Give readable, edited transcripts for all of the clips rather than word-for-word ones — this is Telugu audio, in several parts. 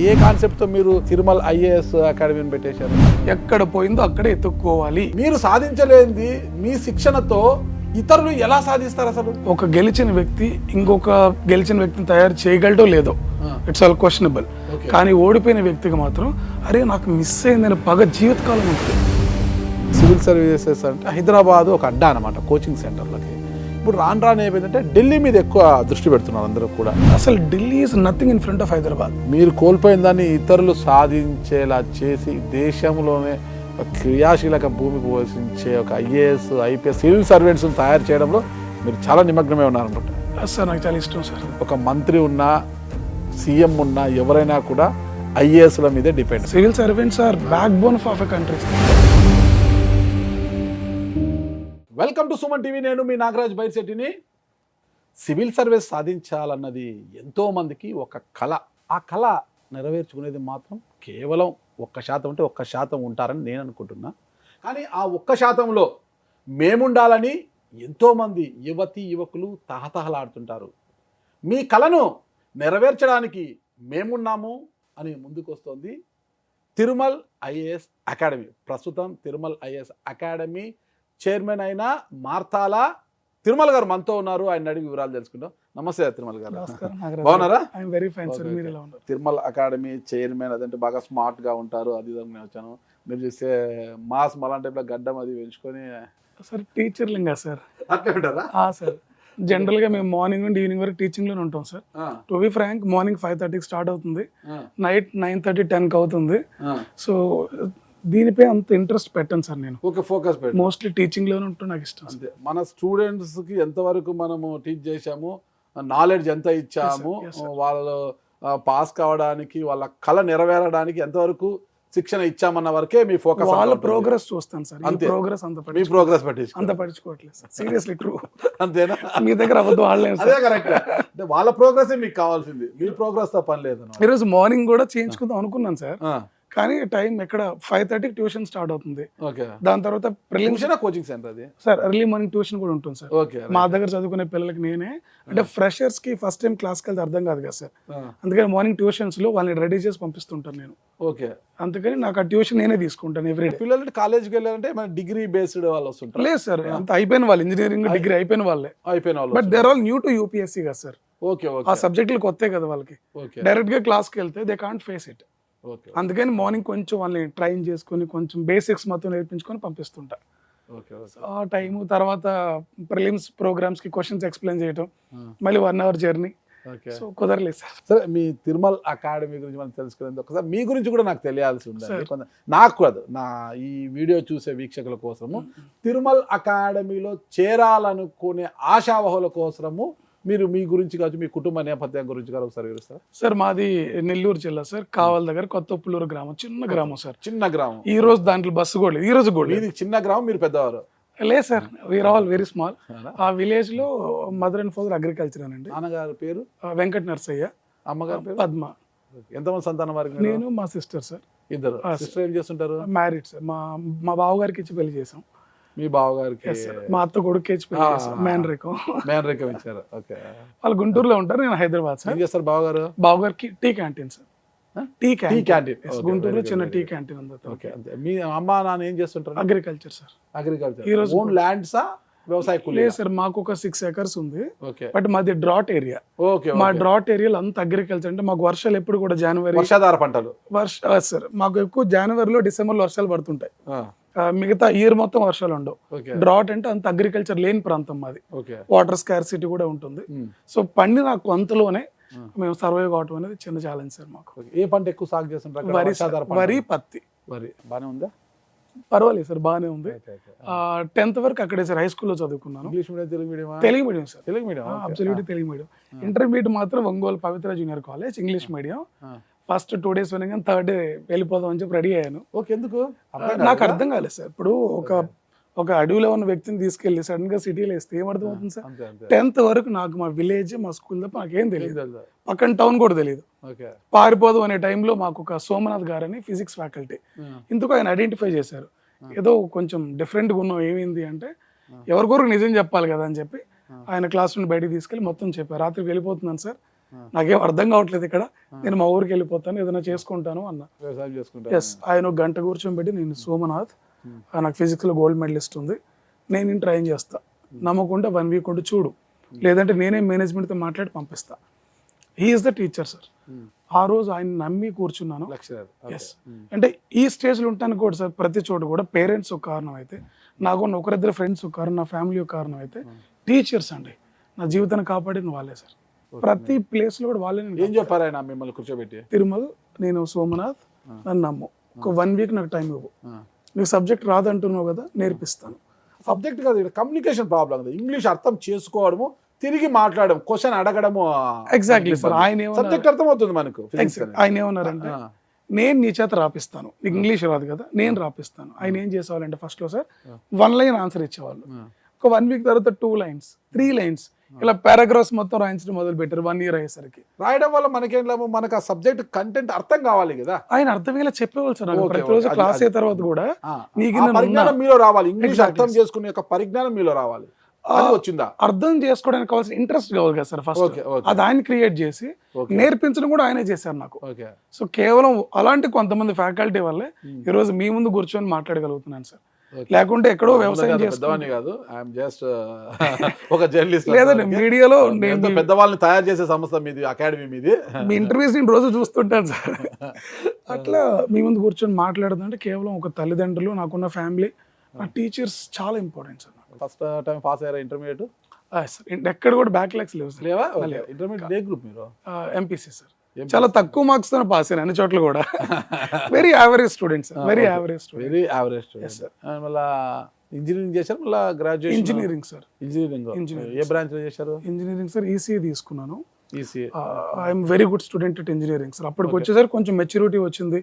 ఏ కాన్సెప్ట్తో మీరు తిరుమల ఐఏఎస్ అకాడమీని పెట్టేశారు? ఎక్కడ పోయిందో అక్కడే ఎత్తుక్కోవాలి. మీరు సాధించలేనిది మీ శిక్షణతో ఇతరులు ఎలా సాధిస్తారు? అసలు ఒక గెలిచిన వ్యక్తి ఇంకొక గెలిచిన వ్యక్తిని తయారు చేయగలడో లేదో ఇట్స్ ఆల్ క్వశ్చనబుల్. కానీ ఓడిపోయిన వ్యక్తికి మాత్రం అరే నాకు మిస్ అయిందని పగ జీవితకాలం ఉంటుంది. సివిల్ సర్వీసెస్ అంటే హైదరాబాద్ ఒక అడ్డా అనమాట కోచింగ్ సెంటర్లకి. ఇప్పుడు రాను రాను ఏమైందంటే ఢిల్లీ మీద ఎక్కువ దృష్టి పెడుతున్నారు అందరూ కూడా. అసలు Delhi is nothing in front of Hyderabad. మీరు కోల్పోయిన దాన్ని ఇతరులు సాధించేలా చేసి దేశంలోనే క్రియాశీలక భూమి పోషించే ఒక ఐఏఎస్ ఐపీఎస్ సివిల్ సర్వెంట్స్ తయారు చేయడంలో మీరు చాలా నిమగ్నమే ఉన్నారనుకుంటా. సార్ నాకు చాలా ఇష్టం సార్. ఒక మంత్రి ఉన్నా సీఎం ఉన్నా ఎవరైనా కూడా ఐఏఎస్ల మీదే depend. Civil servants are backbone of a country. Welcome to Suman TV. నేను మీ నాగరాజ్ బైర్శెట్టిని. సివిల్ సర్వీస్ సాధించాలన్నది ఎంతోమందికి ఒక కళ. ఆ కళ నెరవేర్చుకునేది మాత్రం కేవలం 1% అంటే 1% ఉంటారని నేను అనుకుంటున్నా. కానీ ఆ 1%లో మేముండాలని ఎంతోమంది యువతీ యువకులు తహతహలాడుతుంటారు. మీ కళను నెరవేర్చడానికి మేమున్నాము అని ముందుకు వస్తుంది తిరుమల ఐఏఎస్ అకాడమీ. ప్రస్తుతం తిరుమల ఐఏఎస్ అకాడమీ చైర్మన్ అయిన మార్తాల తిరుమల గారు మనతో ఉన్నారు. ఆయన అడిగి వివరాలు తెలుసుకుంటాం. నమస్తే తిరుమల గారు. బాగున్నారా? తిరుమల అకాడమీ చైర్మన్ అదంటే బాగా స్మార్ట్ గా ఉంటారు. అది నేను వచ్చాను. మీరు చూస్తే మాస్ మలాంటి గడ్డం అది పెంచుకొని సార్ టీచర్లింగా సార్ అట్లే ఉంటారా? సార్ జనరల్ గా మేము మార్నింగ్ నుండి ఈవినింగ్ వరకు టీచింగ్ లోనే ఉంటాం sir. To be frank morning 5:30కి స్టార్ట్ అవుతుంది, నైట్ 9:30, 10కి అవుతుంది. సో దీనిపై అంత ఇంట్రెస్ట్ పెట్టాను సార్ నేను. ఓకే, ఫోకస్ పెట్టండి. మోస్ట్లీ టీచింగ్ లోనే ఉంటూ నాకు ఇష్టం. అంతే. మన స్టూడెంట్స్ కి ఎంతవరకు మనము టీచ్ చేశాము, నాలెడ్జ్ ఎంత ఇచ్చాము, వాళ్ళు పాస్ కావడానికి వాళ్ళ కళ నెరవేరడానికి ఎంతవరకు శిక్షణ ఇచ్చామన్న వరకే మీ ఫోకస్. వాళ్ళ ప్రోగ్రెస్ చూస్తాను సార్. అంతే. ప్రోగ్రెస్ మీ ప్రోగ్రెస్ అంత పట్టించుకోవట్లేదు సార్. Seriously true. అంతేనా? మీ దగ్గర అబద్ధం ఆడలేదు. అదే కరెక్ట్. అంటే వాళ్ళ ప్రోగ్రెస్ మీకు కావాల్సింది, మీ ప్రోగ్రెస్ తో పని లేదు. ఈరోజు మార్నింగ్ కూడా చేయించుకుందాం అనుకున్నాను సార్. కానీ టైం ఎక్కడ 5:30కి ట్యూషన్ స్టార్ట్ అవుతుంది. దాని తర్వాత కోచింగ్ సెంటర్ అది సార్. ఎర్లీ మార్నింగ్ ట్యూషన్ కూడా ఉంటుంది సార్. మా దగ్గర చదువుకునే పిల్లలకి నేనే అంటే ఫ్రెషర్స్ కి ఫస్ట్ టైం క్లాస్కి వెళ్తే అర్థం కాదు కదా సార్. అందుకని మార్నింగ్ ట్యూషన్స్ లో వాళ్ళని రెడీ చేసి పంపిస్తుంటాను నేను. ఓకే. అందుకని నాకు ఆ ట్యూషన్ నేనే తీసుకుంటాను ఎవ్రీడే. పిల్లలు కాలేజ్కి వెళ్ళాలంటే మన డిగ్రీ బేస్డ్ వాళ్ళు వస్తుంటారు? లేదు సార్, అంత అయిపోయిన వాళ్ళు, ఇంజనీరింగ్ డిగ్రీ అయిపోయిన వాళ్ళే. But they're all new to UPSC కదా సార్. ఓకే. ఆ సబ్జెక్టులు కొత్తే కదా వాళ్ళకి. డైరెక్ట్ గా క్లాస్కి వెళ్తే దే కాంట్ ఫేస్ ఇట్. అందుకని మార్నింగ్ కొంచెం వాళ్ళని ట్రైన్ చేసుకొని కొంచెం బేసిక్స్ మొత్తం నేర్పించుకొని పంపిస్తుంటా. ఆ టైము తర్వాత ప్రిలిమ్స్ ప్రోగ్రామ్స్ కి క్వశ్చన్స్ ఎక్స్ప్లెయిన్ చేయటం, మళ్ళీ 1 hour జర్నీ. సో కుదరలేదు సార్. సరే, మీ తిరుమల అకాడమీ గురించి మనం తెలుసుకునేది ఒకసారి మీ గురించి కూడా నాకు తెలియాల్సి ఉంది. నాకు కాదు, నా ఈ వీడియో చూసే వీక్షకుల కోసము తిరుమల అకాడమీలో చేరాలనుకునే ఆశావహుల కోసము మీరు మీ గురించి కావచ్చు, మీ కుటుంబ నేపథ్యం గురించి కాదు ఒకసారి వివరిస్తారా? సార్ మాది నెల్లూరు జిల్లా సార్, కావల్ దగ్గర కొత్తపుల్లూరు గ్రామం. చిన్న గ్రామం సార్. చిన్న గ్రామం. ఈ రోజు దాంట్లో బస్సు కూడా లేదు. ఈ రోజు కూడా ఇది చిన్న గ్రామం, మీరు పెద్దవారు? లేదు sir, we're all very small. ఆ విలేజ్ లో మదర్ అండ్ ఫాదర్ అగ్రికల్చర్ అండి. నాన్నగారి పేరు వెంకట నరసయ్య, అమ్మగారి పేరు పద్మ. ఎంతమంది సంతానం వారికి? నేను మా సిస్టర్ సార్. ఇద్దరు. సిస్టర్ ఏం చేస్తుంటారు? Married sir. మా బావగారికి ఇచ్చి పెళ్లి చేసాం. మీ బావగారికి? మా అత్త కొడుకు ఇచ్చి పెళ్లి చేసాం. మేనరికం ఇచ్చారు. ఓకే. వాళ్ళు గుంటూరులో ఉంటారు, నేను హైదరాబాద్ సార్. ఏం చేస్తారు బావగారు? బావగారికి tea canteen sir. Tea canteen గుంటూరులో చిన్న టీ క్యాంటీన్ ఉంది. ఓకే. మీ అమ్మ నాన్న ఏం చేస్తుంటారు? Agriculture sir. అగ్రికల్చర్. ఈ రోజు ఓన్ ల్యాండ్సా, వ్యవసాయ? లేదు సార్, మాకు ఒక 6 acres ఉంది. ఓకే. బట్ మాది డ్రాట్ ఏరియా. ఓకే. మా డ్రాట్ ఏరియాలో అంత అగ్రికల్చర్. అంటే మాకు వర్షాలు ఎప్పుడు కూడా జనవరి, వర్షాధార పంటలు. సార్ మాకు ఎక్కువ జనవరిలో డిసెంబర్లో వర్షాలు పడుతుంటాయి. మిగతా ఇయర్ మొత్తం వర్షాలు ఉండవు. డ్రాట్ అంటే అంత అగ్రికల్చర్ లేని ప్రాంతం మాది. వాటర్ స్కార్సిటీ కూడా ఉంటుంది. సో పండి నాకు అంతలోనే మేము సర్వైవ్ కావటం అనేది చిన్న ఛాలెంజ్ సార్ మాకు. ఏ పంట ఎక్కువ సాగు చేస్తుంటారు? వరి, పత్తి. వరి బానే ఉందా? పర్వాలేదు సార్, బాగానే ఉంది. 10th వరకు అక్కడే సార్, హై స్కూల్లో చదువుకున్నాను. English medium, Telugu medium? Telugu medium sir. Telugu medium, absolutely Telugu medium. Intermediate మాత్రం Ongole Pavitra junior college, English medium. First 2 days వినగానే 3rd day వెళ్ళిపోదాం అని చెప్పి రెడీ అయ్యాను. ఓకే. ఎందుకు? నాకు అర్థం కాలేదు సార్. ఇప్పుడు ఒక అడవిలో ఉన్న వ్యక్తిని తీసుకెళ్లి సడన్ గా సిటీలో వేస్తే ఏం అర్థం అవుతుంది సార్? 10th వరకు నాకు మా విలేజ్, మా స్కూల్ తప్ప నాకేం తెలియదు. పక్కన టౌన్ కూడా తెలియదు. పారిపోదాం అనే టైంలో మాకు ఒక సోమనాథ్ గారు అని ఫిజిక్స్ ఫ్యాకల్టీ, ఇందుకు ఆయన ఐడెంటిఫై చేశారు. ఏదో కొంచెం డిఫరెంట్గా ఉన్నాం. ఏమైంది అంటే ఎవరికొరకు నిజం చెప్పాలి కదా అని చెప్పి ఆయన క్లాస్ నుండి బయటికి తీసుకెళ్ళి మొత్తం చెప్పారు. రాత్రికి వెళ్ళిపోతున్నాను సార్, నాకేం అర్థం కావట్లేదు ఇక్కడ, నేను మా ఊరికి వెళ్ళిపోతాను, ఏదైనా చేసుకుంటాను అన్న. వ్యవసాయం చేసుకుంటా. ఎస్, ఆయన ఒక గంట కూర్చోబెట్టి, నేను సోమనాథ్, నాకు ఫిజిక్స్లో గోల్డ్ మెడలిస్ట్ ఉంది, నేను నేను ట్రైన్ చేస్తా, నమ్మకుంటే 1 వీక్ ఉండి చూడు, లేదంటే నేనే మేనేజ్మెంట్తో మాట్లాడి పంపిస్తా. He is the teacher sir. ఆ రోజు ఆయన నమ్మి కూర్చున్నాను. ఎస్, అంటే ఈ స్టేజ్లో ఉంటాను కూడా సార్, ప్రతి చోట కూడా పేరెంట్స్ ఒక కారణం అయితే, నాకున్న ఒకరిద్దరు ఫ్రెండ్స్ ఒక కారణం, నా ఫ్యామిలీ ఒక కారణం అయితే, టీచర్స్ అండి నా జీవితాన్ని కాపాడింది వాళ్ళే సార్. ప్రతి ప్లేస్లో కూడా వాళ్ళే. ఏం చెప్పారు ఆయన మిమ్మల్ని కూర్చోబెట్టి? తిరుమల, నేను సోమనాథ్, నన్ను నమ్ము, ఒక 1 వీక్ నాకు టైం ఇవ్వు, నీకు సబ్జెక్ట్ రాదంటున్నావు కదా, నేర్పిస్తాను. సబ్జెక్ట్ కాదు, కమ్యూనికేషన్ ప్రాబ్లం కదా, ఇంగ్లీష్ అర్థం చేసుకోవడము, తిరిగి మాట్లాడడం, క్వశ్చన్ అడగడము. Exactly sir. ఆయన సబ్జెక్ట్ అర్థం అవుతుంది మనకు. ఆయన ఏమన్నారంటే, నేను నీ చేత రాపిస్తాను, నీకు ఇంగ్లీష్ రాదు కదా, నేను రాపిస్తాను. ఆయన ఏం చేసేవాళ్ళంటే ఫస్ట్లో సార్ 1 లైన్ ఆన్సర్ ఇచ్చేవాళ్ళు, ఒక 1 వీక్ తర్వాత 2 లైన్స్, 3 లైన్స్, ఇలా పారాగ్రాఫ్స్ మొత్తం రాయించడం మొదలు పెట్టారు. 1 ఇయర్ అయ్యేసరికి రాయడం వల్ల మనకేం లాభం, మనకు ఆ సబ్జెక్ట్ కంటెంట్ అర్థం కావాలి కదా. ఆయన అర్థమయ్యేలా చెప్పేవాళ్ళు సార్. ప్రతిరోజు క్లాస్ అయిన తర్వాత కూడా పరిజ్ఞానం మీలో రావాలి, ఇంగ్లీష్ అర్థం చేసుకునే యొక్క పరిజ్ఞానం మీలో రావాలి. అది వచ్చిందా? అర్థం చేసుకోవడానికి కావాల్సిన ఇంట్రెస్ట్ కావాలి కదా సార్ ఫస్ట్, అది ఆయన క్రియేట్ చేసి నేర్పించడం కూడా ఆయనే చేశారు నాకు. సో కేవలం అలాంటి కొంతమంది ఫ్యాకల్టీ వల్లే ఈరోజు మీ ముందు కూర్చొని మాట్లాడగలుగుతున్నాను సార్. లేకుంటే ఎక్కడో వ్యవసాయం చేస్తామని కాదు, ఐఎమ్ జస్ట్ ఒక జర్నలిస్ట్. లేదండి, మీడియాలో నేను పెద్దవాళ్ళని తయారు చేసే సంస్థ మీది, అకాడమీ మీది. మీ ఇంటర్వ్యూస్ నేను రోజు చూస్తుంటాను సార్. అట్లా మీ ముందు కూర్చొని మాట్లాడుతుంటే కేవలం ఒక తల్లిదండ్రులు, నాకున్న ఫ్యామిలీ, నా టీచర్స్ చాలా important sir. First time pass అయ్యారా ఇంటర్మీడియట్? ఎక్కడ కూడా బ్యాక్లాగ్స్ లేవు సార్. లేవా? ఇంటర్మీడియట్ ఏ గ్రూప్ మీరు? MPC sir. చాలా తక్కువ మార్క్స్ తో పాస్ అయ్యాను అన్ని చోట్ల కూడా. Very average students, very average student. Very average student sir. మళ్ళీ ఇంజనీరింగ్ చేశారు, మళ్ళీ గ్రాడ్యుయేషన్? Engineering sir. ఇంజనీరింగ్ ఏ బ్రాంచ్ లో చేశారు? ఇంజనీరింగ్ సార్, ఈసీఏ తీసుకున్నాను. ECA. I'm very good student at engineering sir. అప్పటికి వచ్చేసరికి కొంచెం మెచ్యూరిటీ వచ్చింది,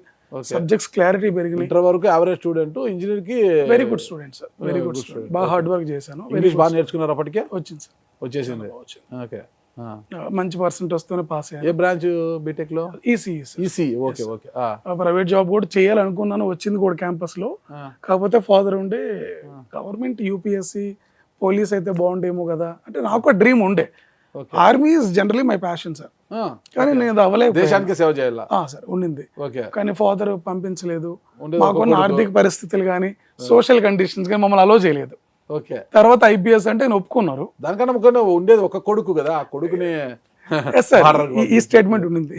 సబ్జెక్ట్స్ క్లారిటీ పెరిగింది. ఇంటర్ వరకు యావరేజ్ స్టూడెంట్, ఇంజనీర్ కి very good student sir, very good student. బాగా హార్డ్ వర్క్ చేశాను. ఇంగ్లీష్ బాగా నేర్చుకున్నారు అప్పటికే? వచ్చింది సార్, వచ్చేసింది. ఓకే, మంచి పర్సెంట్ వస్తూనే పాస్ అయ్యాను. ఏ బ్రాంచ్ బీటెక్ లో? EC. Okay okay. Private job కూడా చేయాలనుకున్నాను, వచ్చింది కూడా క్యాంపస్ లో. కాకపోతే ఫాదర్ ఉండే గవర్నమెంట్ యూపీఎస్సీ పోలీస్ అయితే బాగుండేమో కదా అంటే, నాకు డ్రీమ్ ఉండే. Army is generally my passion sir, కానీ నేను అవ్వలేదు. దేశానికి సేవ చేయాలా సార్ ఉండింది, కానీ ఫాదర్ పంపించలేదు. మాకున్న ఆర్థిక పరిస్థితులు కానీ సోషల్ కండిషన్స్ కానీ మమ్మల్ని అలో చేయలేదు. తర్వాత ఐపీఎస్ అంటే నేను ఒప్పుకున్నారు. దానికన్నా ఉండేది ఒక కొడుకు కదా, ఆ కొడుకుని ఈ స్టేట్మెంట్ ఉండింది.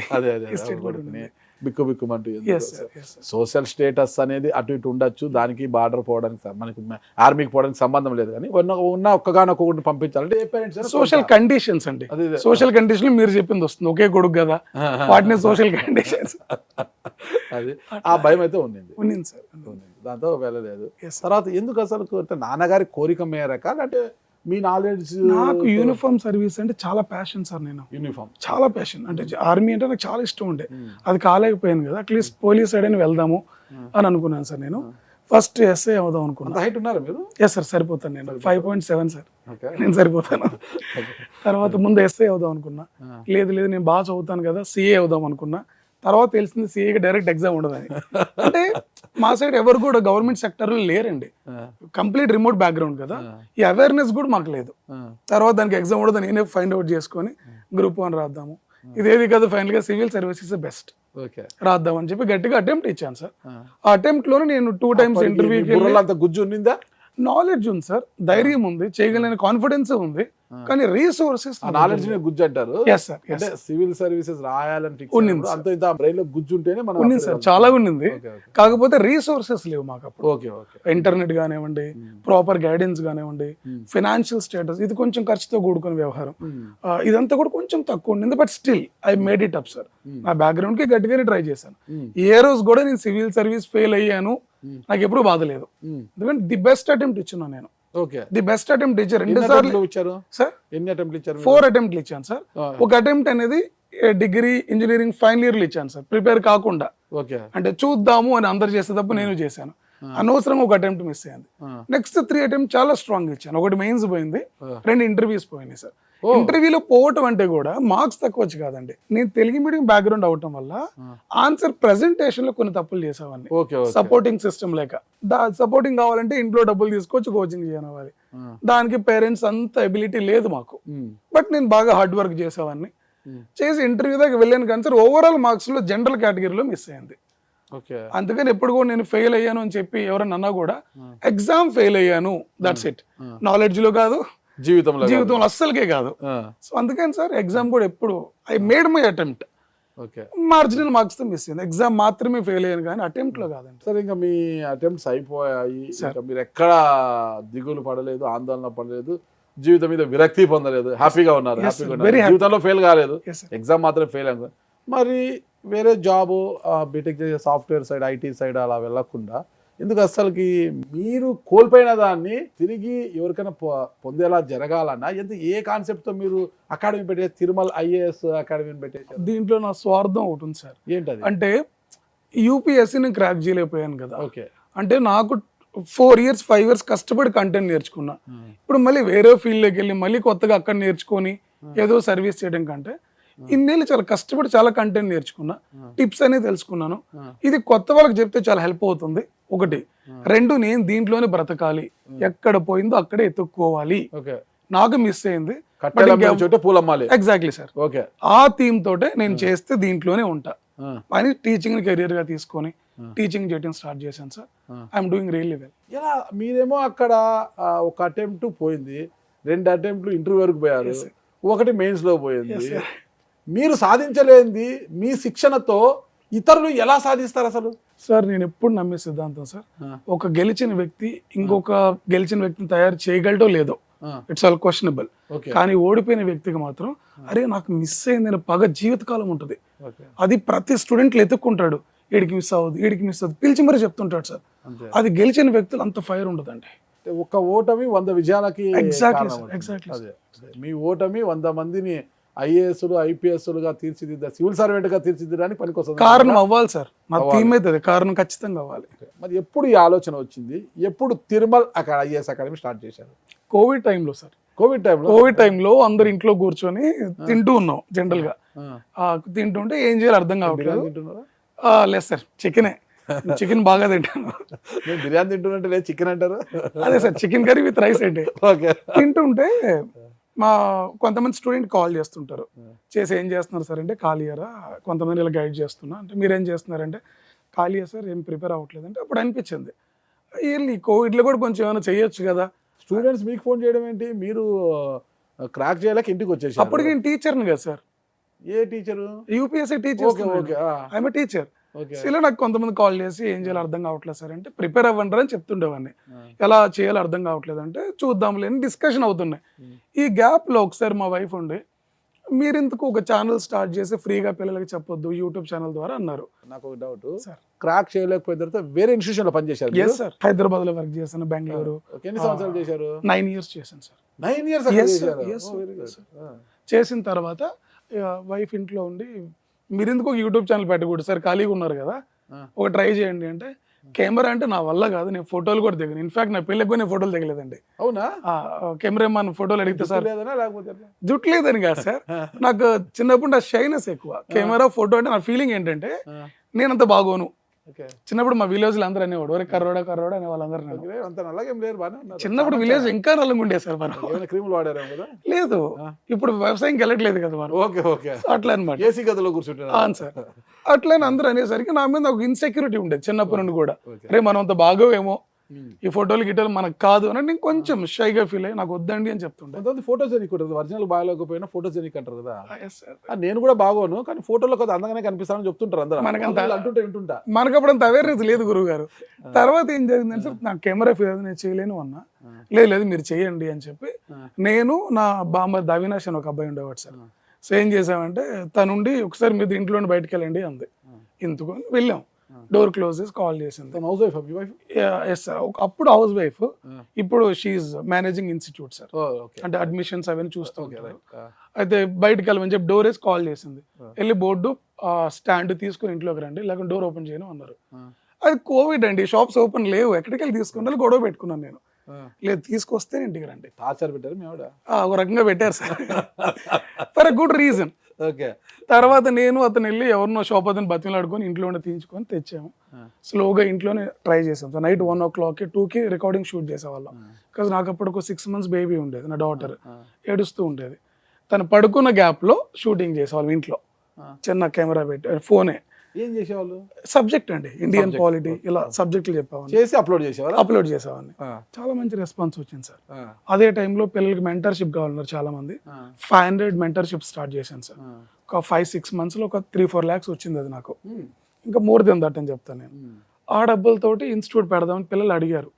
బిక్కు బిక్కుమంటూ. సోషల్ స్టేటస్ అనేది అటు ఇటు ఉండొచ్చు, దానికి బార్డర్ పోవడానికి మనకి ఆర్మీకి పోవడానికి సంబంధం లేదు. కానీ ఉన్న ఒక్కగానొక్కడిని పంపించాలంటే ఏ పేరెంట్స్ సోషల్ కండిషన్స్ అండి. సోషల్ కండిషన్ మీరు చెప్పింది వస్తుంది, ఒకే కొడుకు కదా, వాటిని సోషల్ కండిషన్స్. అది ఆ భయం అయితే ఉండింది సార్, దాంతో వెళ్ళలేదు. తర్వాత ఎందుకు అసలు నాన్నగారి కోరిక మేరక అంటే మీ నాలెడ్జ్? నాకు యూనిఫామ్ సర్వీస్ అంటే చాలా ప్యాషన్ సార్. నేను యూనిఫామ్ చాలా ప్యాషన్, అంటే ఆర్మీ అంటే నాకు చాలా ఇష్టం ఉండే. అది కాలేకపోయాను కదా, అట్లీస్ట్ పోలీస్ సైడ్ అని వెళ్దాము అని అనుకున్నాను సార్. నేను ఫస్ట్ ఎస్ఐ అవుదాం అనుకున్నాను. హైట్ ఉన్నారా మీరు? ఎస్ సార్, సరిపోతాను. నేను 5.7 సార్, నేను సరిపోతాను. తర్వాత ముందు ఎస్ఐ అవుదాం అనుకున్నా, లేదు నేను బాగా చదువుతాను కదా, సిఏ అవుదాం అనుకున్నా. తర్వాత తెలిసింది సిఏకి డైరెక్ట్ ఎగ్జామ్ ఉండదని. అంటే మా సైడ్ ఎవరు కూడా గవర్నమెంట్ సెక్టర్లో లేరండి, కంప్లీట్ రిమోట్ బ్యాక్గ్రౌండ్ కదా, ఈ అవేర్నెస్ కూడా మాకు లేదు. తర్వాత దానికి ఎగ్జామ్ ఉండదు, నేనే ఫైండ్ అవుట్ చేసుకొని గ్రూప్ 1 రాద్దాము, ఇదేది కదా ఫైనల్ గా సివిల్ సర్వీసెస్ బెస్ట్ రాద్దాం అని చెప్పి గట్టిగా అటెంప్ట్ ఇచ్చాను సార్. ఆ అటెంప్ట్ లోనే నేను 2 టైమ్స్ ఇంటర్వ్యూకి. గుజ్జు ఉండిందా? నాలెడ్జ్ ఉంది సార్, ధైర్యం ఉంది, చేయగలిగిన కాన్ఫిడెన్స్ ఉంది, కానీ రీసోర్సెస్. నాలెడ్జ్ గుజ్జు అంటారు. అంటే సివిల్ సర్వీసెస్ రాయాలని అంత ఇంత బ్రెయిన్ లో గుజ్జు ఉంటేనే మనం. ఉంది సార్, చాలా ఉండింది, కాకపోతే రీసోర్సెస్ లేవు మాకు అప్పుడు. ఇంటర్నెట్ కానివ్వండి, ప్రాపర్ గైడెన్స్ కానివ్వండి, ఫైనాన్షియల్ స్టేటస్ ఇది కొంచెం ఖర్చుతో కూడుకున్న వ్యవహారం, ఇదంతా కూడా కొంచెం తక్కువ ఉండింది. But still I made it up sir. నా బ్యాక్గ్రౌండ్ కి గట్టిగానే ట్రై చేశాను. ఏ రోజు కూడా నేను సివిల్ సర్వీస్ ఫెయిల్ అయ్యాను నాకు ఎప్పుడు బాధ లేదు, ఎందుకంటే ది బెస్ట్ అటెంప్ట్ ఇచ్చున్నాను నేను. ది బెస్ట్ అటెంప్ట్ ఇచ్చారు. 2 సార్లు ఇచ్చారు సార్. ఎన్ని అటెంప్ట్లు ఇచ్చారు? 4 అటెంప్ట్లు ఇచ్చాను సార్. ఒక అటెంప్ట్ అనేది డిగ్రీ ఇంజనీరింగ్ ఫైనల్ ఇయర్ లో ఇచ్చాను సార్, ప్రిపేర్ కాకుండా. అంటే చూద్దాము అని అందరు చేసే తప్ప నేను చేశాను. అనవసరంగా ఒక అటెంప్ట్ మిస్ అయ్యింది. నెక్స్ట్ 3 అటెంప్ట్ చాలా స్ట్రాంగ్ ఇచ్చాను. ఒకటి మెయిన్స్ పోయింది, 2 ఇంటర్వ్యూస్ పోయినాయి సార్. ఇంటర్వ్యూలో పోవటం అంటే కూడా మార్క్స్ తక్కువ వచ్చి కాదండి, నేను తెలుగు మీడియం బ్యాక్గ్రౌండ్ అవటం వల్ల ఆన్సర్ ప్రెజెంటేషన్ లో కొన్ని తప్పులు చేసేవాడిని. సపోర్టింగ్ సిస్టమ్ లేక, సపోర్టింగ్ కావాలంటే ఇంట్లో డబ్బులు తీసుకొచ్చి కోచింగ్ చేయనవాలి, దానికి పేరెంట్స్ అంత ఎబిలిటీ లేదు మాకు. బట్ నేను బాగా హార్డ్ వర్క్ చేసేవాడిని, చేసి ఇంటర్వ్యూ దాకా వెళ్ళాను కానీ సార్ ఓవరాల్ మార్క్స్లో జనరల్ కేటగిరీలో మిస్ అయింది. ఓకే. అందుకని ఎప్పుడు కూడా నేను ఫెయిల్ అయ్యాను అని చెప్పి ఎవరైనా అన్నా కూడా ఎగ్జామ్ ఫెయిల్ అయ్యాను, దట్స్ ఇట్. నాలెడ్జ్లో కాదు, జీవితంలో అస్సలకే కాదు. సో అందుకని సార్ ఎగ్జామ్ కూడా ఎప్పుడు I made my attempt. Okay. Marginal marks తో మిస్ అయింది, ఎగ్జామ్ మాత్రమే ఫెయిల్ అయ్యాను కానీ అటెంప్ట్ లో కాదండి. సార్ ఇంకా మీ అటెంప్ట్స్ అయిపోయాయి, ఇంకా మీరు ఎక్కడ దిగులు పడలేదు, ఆందోళన పడలేదు, జీవితం మీద విరక్తి పొందలేదు, హ్యాపీగా ఉన్నారు. జీవితంలో ఫెయిల్ కాలేదు, ఎగ్జామ్ మాత్రం ఫెయిల్ అయింది. మరి వేరే జాబ్ బీటెక్ చేసే సాఫ్ట్వేర్ సైడ్, ఐటీ సైడ్ అలా వెళ్ళకుండా ఎందుకు అసలుకి మీరు కోల్పోయిన దాన్ని తిరిగి ఎవరికైనా పొందేలా జరగాలన్నా ఏ కాన్సెప్ట్ తో మీరు అకాడమీ పెట్టే తిరుమల ఐఏఎస్ అకాడమీని పెట్టేశారు? దీంట్లో నా స్వార్థం ఒకటి ఉంది సార్. ఏంటది? అంటే యూపీఎస్సీని క్రాక్ చేయలేకపోయాను కదా. ఓకే. అంటే నాకు 4 years 5 years కష్టపడి కంటెంట్ నేర్చుకున్నా. ఇప్పుడు మళ్ళీ వేరే ఫీల్డ్లోకి వెళ్ళి మళ్ళీ కొత్తగా అక్కడ నేర్చుకొని ఏదో సర్వీస్ చేయడం కంటే ఇన్నేళ్ళు చాలా కష్టపడి చాలా కంటెంట్ నేర్చుకున్నా, టిప్స్ అనేది తెలుసుకున్నాను. ఇది కొత్త వాళ్ళకి చెప్తే చాలా హెల్ప్ అవుతుంది. ఒకటి. 2, నేను దీంట్లోనే బ్రతకాలి, ఎక్కడ పోయిందో అక్కడే ఎత్తుక్కోవాలి. నాకు మిస్ అయింది. Exactly sir. ఆ థీమ్ తోటే నేను చేస్తే దీంట్లోనే ఉంటా అని టీచింగ్ కెరియర్ గా తీసుకొని టీచింగ్ చేయడం స్టార్ట్ చేశాను sir. I'm doing really well. ఇలా మీరేమో అక్కడ ఒక అటెంప్ట్ పోయింది, 2 అటెంప్ట్లు ఇంటర్వ్యూ వరకు పోయారు, 1 మెయిన్స్ లో పోయింది. మీరు సాధించలేనిది మీ శిక్షణతో ఇతరులు ఎలా సాధిస్తారు అసలు? సార్ నేను ఎప్పుడు నమ్మే సిద్ధాంతం సార్, ఒక గెలిచిన వ్యక్తి ఇంకొక గెలిచిన వ్యక్తిని తయారు చేయగలటో లేదో, ఇట్స్ ఆల్ క్వశ్చనబుల్. కానీ ఓడిపోయిన వ్యక్తికి మాత్రం అరే నాకు మిస్ అయిందని పగ జీవితకాలం ఉంటుంది. అది ప్రతి స్టూడెంట్లు ఎత్తుక్కుంటాడు, వీడికి మిస్ అవ్వదు, వీడికి మిస్ అవ్వదు, పిలిచి మరీ చెప్తుంటాడు సార్. అది గెలిచిన వ్యక్తులు అంత ఫైర్ ఉండదండి. ఒక ఓటమి 100 విజయాలకి. ఎగ్జాక్ట్లీ. మీ ఓటమి 100 మందిని ఐఏఎస్లు ఐపీఎస్లుగా తీర్చిదిద్దా, సివిల్ సర్వెంట్ గా తీర్చిదిద్దడానికి పనికొస్తుంది. కారణం అవ్వాలి సార్, నా థీమ్ అయితే కారణం ఖచ్చితంగా అవ్వాలి. మరి ఎప్పుడు ఈ ఆలోచన వచ్చింది, ఎప్పుడు తిరుమల ఐఏఎస్ అకాడమీ స్టార్ట్ చేశారు? కోవిడ్ టైంలో సార్. కోవిడ్ టైంలో అందరు ఇంట్లో కూర్చొని తింటూ ఉన్నాం జనరల్ గా. తింటుంటే ఏం చేయాలి అర్థం కావట్లేదు. లేదు సార్, చికెన్ బాగా తింటాను. బిర్యానీ తింటున్నట్టు లేదు, చికెన్ అంటారు. అదే sir, chicken curry with rice అంటే. తింటుంటే మా కొంతమంది స్టూడెంట్ కాల్ చేస్తుంటారు, చేసి ఏం చేస్తున్నారు సార్ అంటే ఖాళీయరా, కొంతమంది ఇలా గైడ్ చేస్తున్నా అంటే మీరేం చేస్తున్నారంటే ఖాళీయా సార్, ఏం ప్రిపేర్ అవ్వట్లేదు అంటే. అప్పుడు అనిపించింది ఈ కోవిడ్లో కూడా కొంచెం ఏమైనా చేయొచ్చు కదా. స్టూడెంట్స్ మీకు ఫోన్ చేయడం ఏంటి, మీరు క్రాక్ చేయలేక ఇంటికి వచ్చేసి? అప్పటికి నేను టీచర్ని కదా sir. A teacher? UPSC teacher. I'm a teacher. ఇలా నాకు కొంతమంది కాల్ చేసి ఏం చేయాలో అర్థం కావట్లేదు సార్ అంటే ప్రిపేర్ అవ్వండి అని చెప్తుండేవాడిని. ఎలా చేయాలో అర్థం కావట్లేదు అంటే చూద్దాంలే అని డిస్కషన్ అవుతున్నాయి. ఈ గ్యాప్లో ఒకసారి మా వైఫ్ ఉండి మీరు ఇందుకు ఒక ఛానల్ స్టార్ట్ చేసి ఫ్రీగా పిల్లలకి చెప్పొద్దు యూట్యూబ్ ఛానల్ ద్వారా అన్నారు. నాకు ఒక డౌట్ సార్, క్రాక్ చేయలేకపోయిన తర్వాత వేరే ఇన్స్టిట్యూషన్ లో పనిచేశారు? ఎస్ సార్, హైదరాబాద్ లో వర్క్ చేశాను, బెంగళూరు. ఎన్ని సంవత్సరాలు చేశారు? 9 years చేశాను సార్. 9 years చేసిన తర్వాత వైఫ్ ఇంట్లో ఉండి మీరు ఎందుకు ఒక యూట్యూబ్ ఛానల్ పెట్టకూడదు సార్, ఖాళీగా ఉన్నారు కదా, ఒక ట్రై చేయండి అంటే. కెమెరా అంటే నా వల్ల కాదు, నేను ఫోటోలు కూడా దిగను. ఇన్ఫాక్ట్ నా పెళ్ళికి కూడా నేను ఫోటోలు దిగలేదండి. అవునా? కెమెరామాన్ ఫోటోలు అడిగితే సార్ జుట్టు లేదని కాదు సార్, నాకు చిన్నప్పుడు నా షైనెస్ ఎక్కువ. కెమెరా ఫోటో అంటే నా ఫీలింగ్ ఏంటంటే నేనంత బాగోను. చిన్నప్పుడు మా విలేజ్ లో అందరూ అనేవాడు ఒరే కర్రోడా అనే వాళ్ళందరూ. చిన్నప్పుడు విలేజ్ ఇంకా నల్లంగా ఉండే సార్ మనం. లేదు, ఇప్పుడు వ్యవసాయంకి వెళ్ళట్లేదు కదా మనం. అట్లా అనమాట. ఏసీ గదిలో కూర్చుంటాను సార్. అట్లా అందరూ అనేసరికి నా మీద ఒక ఇన్సెక్యూరిటీ ఉండేది చిన్నప్పటి నుండి కూడా. రే మనం అంత బాగోవేమో, ఈ ఫోటోలు గిటోలు మనకు కాదు అని నేను కొంచెం షైగా ఫీల్ అయ్యి నాకు వద్దండి అని చెప్తుండే. ఫోటోజెనిక్ ఉంటుంది, ఒరిజినల్ బాగోలేకపోయినా ఫోటోజెనిక్ అంటారు కదా. నేను కూడా బాగోను కానీ ఫోటోలో కొద్దిగా అందంగానే కనిపిస్తానని చెప్తుంటారు అందరూ. మనకు అప్పుడు అంత అవేర్నెస్ లేదు గురువు గారు. తర్వాత ఏం జరిగిందంటే సార్ నాకు కెమెరా ఫీల్ నేను చేయలేను అన్నా. లేదు మీరు చేయండి అని చెప్పి నేను నా బామ్మ అవినాష్ అని ఒక అబ్బాయి ఉండేవాడు సార్. సో ఏం చేసామంటే తనుండి ఒకసారి మీరు ఇంట్లో బయటకు వెళ్ళండి అంది. ఇందుకు వెళ్ళాం, డోర్ క్లోజ్ చేసి కాల్ చేసింది. ఎస్ సార్, అప్పుడు హౌస్ వైఫ్, ఇప్పుడు షీఈ్ మేనేజింగ్ ఇన్స్టిట్యూట్ సార్. అంటే అడ్మిషన్స్ అవన్నీ చూస్తూ ఉంటారు. అయితే బయటకు వెళ్ళమని చెప్పి డోర్ వేసి కాల్ చేసింది. వెళ్ళి బోర్డు స్టాండ్ తీసుకుని ఇంట్లోకి రండి లేకపోతే డోర్ ఓపెన్ చేయను అన్నారు. అది కోవిడ్ అండి, షాప్స్ ఓపెన్ లేవు, ఎక్కడికి వెళ్ళి తీసుకుని గొడవ పెట్టుకున్నాను నేను. లేదు తీసుకొస్తే ఇంటికి రండి. టార్చర్ పెట్టారు మీ ఆవిడ? ఒక రకంగా పెట్టారు sir, for a good reason. తర్వాత నేను అతను వెళ్ళి ఎవరినో షాప్ అతను బతిమలాడుకొని ఇంట్లో తీయించుకొని తెచ్చాము. స్లోగా ఇంట్లోనే ట్రై చేసాం సార్. నైట్ 1 o'clock 2కి రికార్డింగ్ షూట్ చేసేవాళ్ళం. బికాజ్ నాకు అప్పుడు ఒక 6 months బేబీ ఉండేది, నా డాటర్ ఏడుస్తూ ఉండేది. తను పడుకున్న గ్యాప్లో షూటింగ్ చేసేవాళ్ళం ఇంట్లో, చిన్న కెమెరా పెట్టి ఫోనే. ఏం చేసేవాళ్ళు? సబ్జెక్ట్ అండి, ఇండియన్ Subject. పాలిటీ ఇలా సబ్జెక్టులు చెప్పేవాడిని, చేసి అప్లోడ్ చేసేవారు. అప్లోడ్ చేసేవాడిని. చాలా మంచి రెస్పాన్స్ వచ్చింది సార్. అదే టైంలో పిల్లలకి మెంటర్షిప్ కావాలన్నారు చాలా మంది. 500 మెంటర్షిప్ స్టార్ట్ చేశాను సార్. ఒక 5-6 monthsలో ఒక 3-4 lakhs వచ్చింది అది నాకు. ఇంకా మోర్ దెన్ దట్ అని చెప్తాను నేను. ఆ డబ్బులతోటి ఇన్స్టిట్యూట్ పెడదామని పిల్లలు అడిగారు,